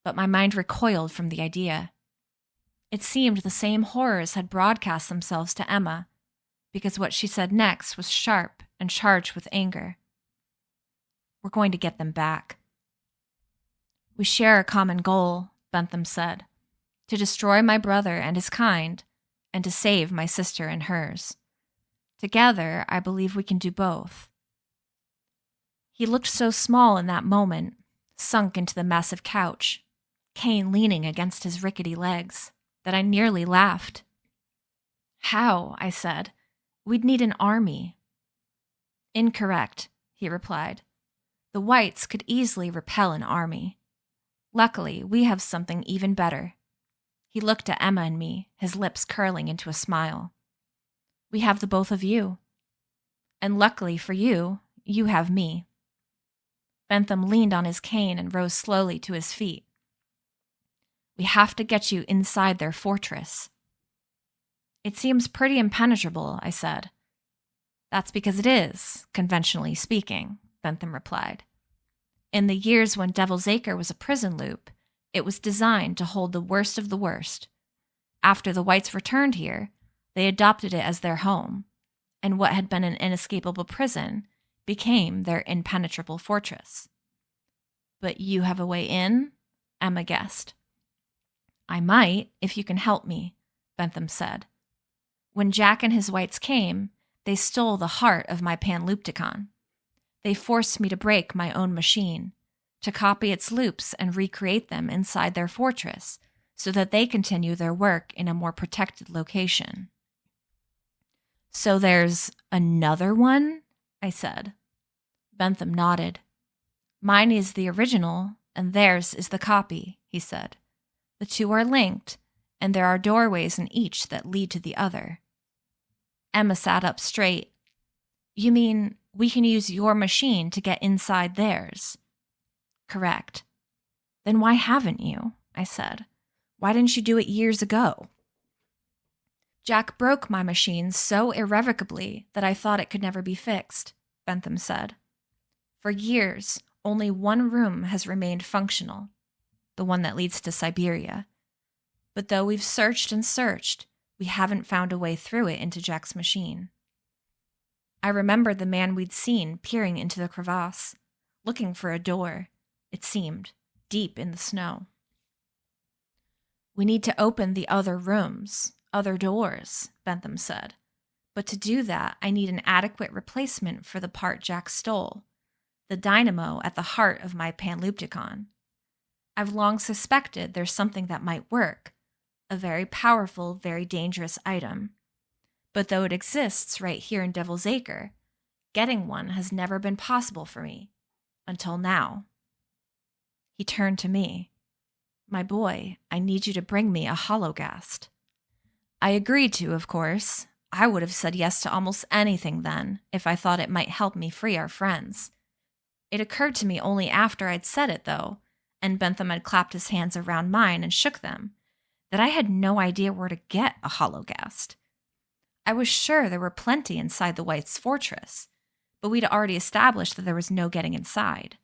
But my mind recoiled from the idea. It seemed the same horrors had broadcast themselves to Emma, because what she said next was sharp and charged with anger. We're going to get them back. We share a common goal, Bentham said, to destroy my brother and his kind, and to save my sister and hers. Together, I believe we can do both. He looked so small in that moment, sunk into the massive couch, Cane leaning against his rickety legs, that I nearly laughed. How? I said. We'd need an army. Incorrect, he replied. The whites could easily repel an army. Luckily, we have something even better. He looked at Emma and me, his lips curling into a smile. We have the both of you. And luckily for you, you have me. Bentham leaned on his cane and rose slowly to his feet. We have to get you inside their fortress. It seems pretty impenetrable, I said. That's because it is, conventionally speaking, Bentham replied. In the years when Devil's Acre was a prison loop, it was designed to hold the worst of the worst. After the whites returned here, they adopted it as their home, and what had been an inescapable prison became their impenetrable fortress. But you have a way in? Emma guessed. I might, if you can help me, Bentham said. When Jack and his whites came, they stole the heart of my panlupticon. They forced me to break my own machine, to copy its loops and recreate them inside their fortress, so that they continue their work in a more protected location. So there's another one? I said. Bentham nodded. Mine is the original, and theirs is the copy, he said. The two are linked, and there are doorways in each that lead to the other. Emma sat up straight. You mean we can use your machine to get inside theirs? Correct. Then why haven't you? I said. Why didn't you do it years ago? Jack broke my machine so irrevocably that I thought it could never be fixed, Bentham said. For years, only one room has remained functional, the one that leads to Siberia. But though we've searched and searched, we haven't found a way through it into Jack's machine. I remembered the man we'd seen peering into the crevasse, looking for a door, it seemed, deep in the snow. We need to open the other rooms, other doors, Bentham said. But to do that, I need an adequate replacement for the part Jack stole, the dynamo at the heart of my panlupticon. I've long suspected there's something that might work, a very powerful, very dangerous item. But though it exists right here in Devil's Acre, getting one has never been possible for me, until now. He turned to me. My boy, I need you to bring me a hologast. I agreed to, of course. I would have said yes to almost anything then, if I thought it might help me free our friends. It occurred to me only after I'd said it, though, and Bentham had clapped his hands around mine and shook them, that I had no idea where to get a hologast. I was sure there were plenty inside the White's fortress, but we'd already established that there was no getting inside.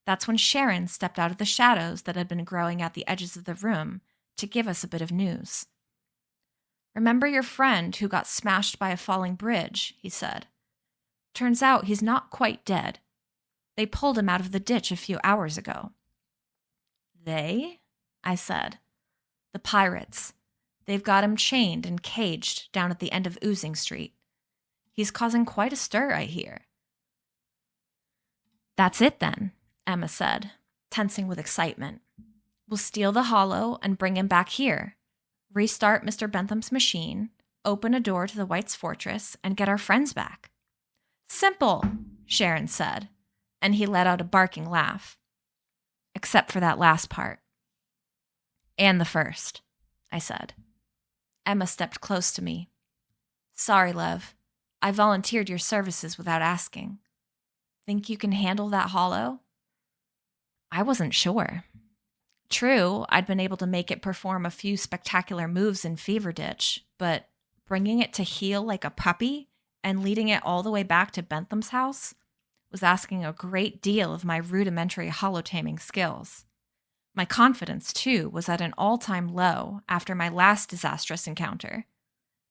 That's when Sharon stepped out of the shadows that had been growing at the edges of the room to give us a bit of news. "Remember your friend who got smashed by a falling bridge?" he said. "Turns out he's not quite dead. They pulled him out of the ditch a few hours ago." "They?" I said. "The pirates. They've got him chained and caged down at the end of Oozing Street. He's causing quite a stir, I hear." "That's it then," Emma said, tensing with excitement. "We'll steal the hollow and bring him back here, restart Mr. Bentham's machine, open a door to the White's fortress, and get our friends back." "Simple," Sharon said, and he let out a barking laugh. "Except for that last part." "And the first," I said. Emma stepped close to me. "Sorry, love. I volunteered your services without asking. Think you can handle that hollow?" I wasn't sure. True, I'd been able to make it perform a few spectacular moves in Fever Ditch, but bringing it to heel like a puppy and leading it all the way back to Bentham's house was asking a great deal of my rudimentary holotaming skills. My confidence, too, was at an all-time low after my last disastrous encounter,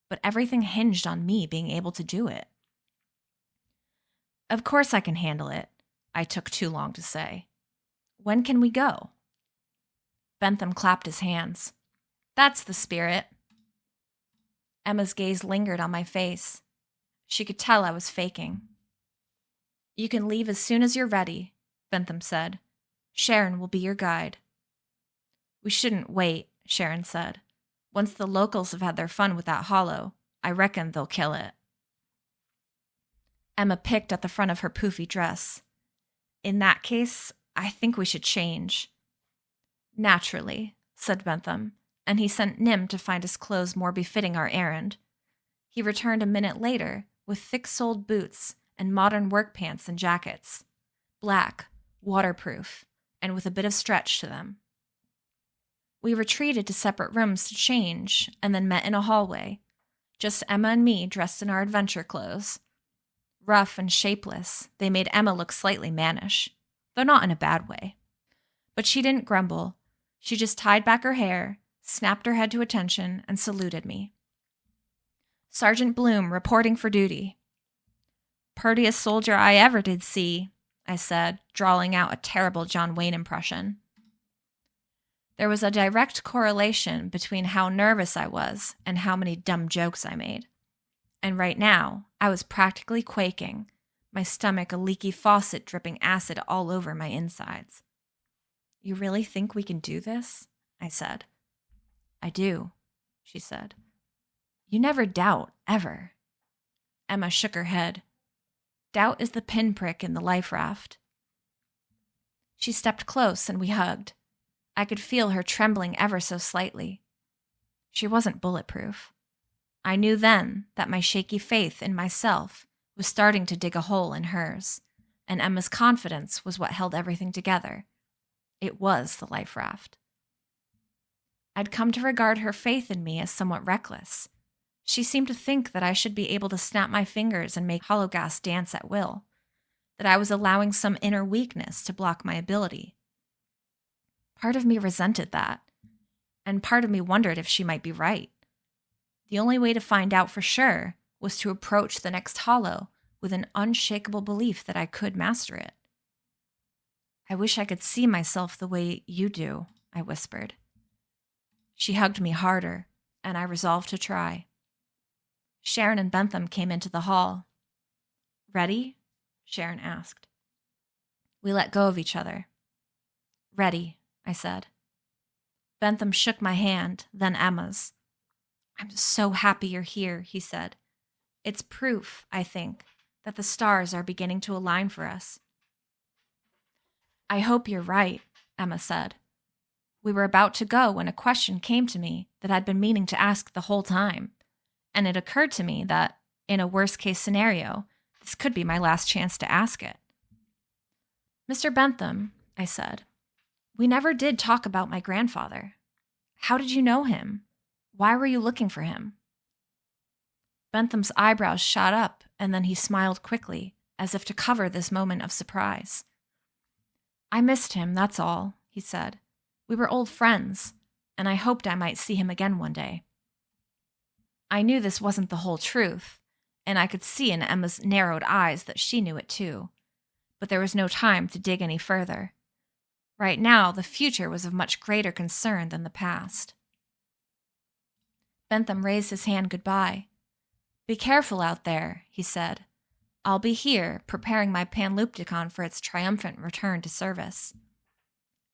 but everything hinged on me being able to do it. "Of course I can handle it," I took too long to say. "When can we go?" Bentham clapped his hands. "That's the spirit." Emma's gaze lingered on my face. She could tell I was faking. "You can leave as soon as you're ready," Bentham said. "Sharon will be your guide." "We shouldn't wait," Sharon said. "Once the locals have had their fun with that hollow, I reckon they'll kill it." Emma picked at the front of her poofy dress. "In that case, I think we should change." "Naturally," said Bentham, and he sent Nim to find us clothes more befitting our errand. He returned a minute later with thick-soled boots and modern work pants and jackets, black, waterproof, and with a bit of stretch to them. We retreated to separate rooms to change and then met in a hallway, just Emma and me dressed in our adventure clothes. Rough and shapeless, they made Emma look slightly mannish, though not in a bad way. But she didn't grumble. She just tied back her hair, snapped her head to attention, and saluted me. "Sergeant Bloom reporting for duty." "Purtiest soldier I ever did see," I said, drawling out a terrible John Wayne impression. There was a direct correlation between how nervous I was and how many dumb jokes I made. And right now, I was practically quaking, my stomach a leaky faucet dripping acid all over my insides. "You really think we can do this?" I said. "I do," she said. "You never doubt, ever." Emma shook her head. "Doubt is the pinprick in the life raft." She stepped close and we hugged. I could feel her trembling ever so slightly. She wasn't bulletproof. I knew then that my shaky faith in myself was starting to dig a hole in hers, and Emma's confidence was what held everything together. It was the life raft. I'd come to regard her faith in me as somewhat reckless. She seemed to think that I should be able to snap my fingers and make hollow gas dance at will, that I was allowing some inner weakness to block my ability. Part of me resented that, and part of me wondered if she might be right. The only way to find out for sure was to approach the next hollow with an unshakable belief that I could master it. "I wish I could see myself the way you do," I whispered. She hugged me harder, and I resolved to try. Sharon and Bentham came into the hall. "Ready?" Sharon asked. We let go of each other. "Ready," I said. Bentham shook my hand, then Emma's. "I'm so happy you're here," he said. "It's proof, I think, that the stars are beginning to align for us." "I hope you're right," Emma said. We were about to go when a question came to me that I'd been meaning to ask the whole time, and it occurred to me that, in a worst-case scenario, this could be my last chance to ask it. "Mr. Bentham," I said, "we never did talk about my grandfather. How did you know him? Why were you looking for him?" Bentham's eyebrows shot up, and then he smiled quickly, as if to cover this moment of surprise. I missed him, that's all, he said. We were old friends, and I hoped I might see him again one day. I knew this wasn't the whole truth, and I could see in Emma's narrowed eyes that she knew it too. But there was no time to dig any further. Right now, the future was of much greater concern than the past. Bentham raised his hand goodbye. Be careful out there, he said. I'll be here, preparing my Panlupticon for its triumphant return to service.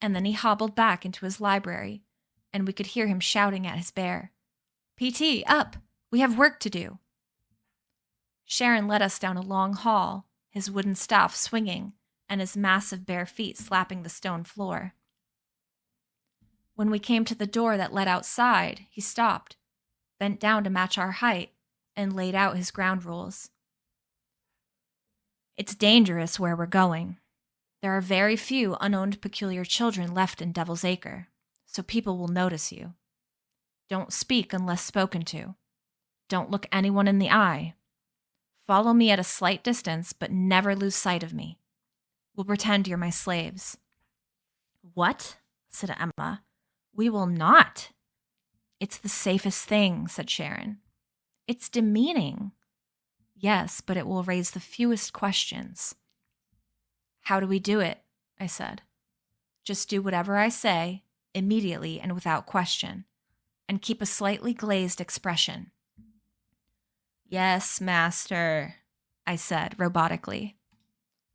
And then he hobbled back into his library, and we could hear him shouting at his bear. PT, up! We have work to do. Sharon led us down a long hall, his wooden staff swinging, and his massive bare feet slapping the stone floor. When we came to the door that led outside, he stopped, bent down to match our height, and laid out his ground rules. It's dangerous where we're going. There are very few unowned peculiar children left in Devil's Acre, so people will notice you. Don't speak unless spoken to. Don't look anyone in the eye. Follow me at a slight distance, but never lose sight of me. We'll pretend you're my slaves. What? Said Emma. We will not. It's the safest thing, said Sharon. It's demeaning. Yes, but it will raise the fewest questions. How do we do it? I said. Just do whatever I say, immediately and without question, and keep a slightly glazed expression. Yes, master, I said robotically.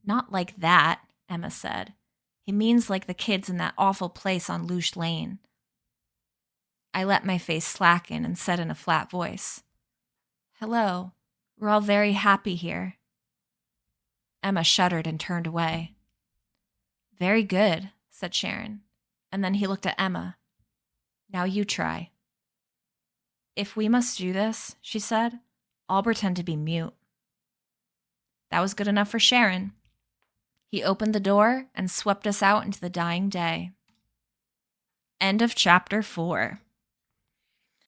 Not like that, Emma said. He means like the kids in that awful place on Louche Lane. I let my face slacken and said in a flat voice, Hello, we're all very happy here. Emma shuddered and turned away. Very good, said Sharon, and then he looked at Emma. Now you try. If we must do this, she said, I'll pretend to be mute. That was good enough for Sharon. He opened the door and swept us out into the dying day. End of chapter 4.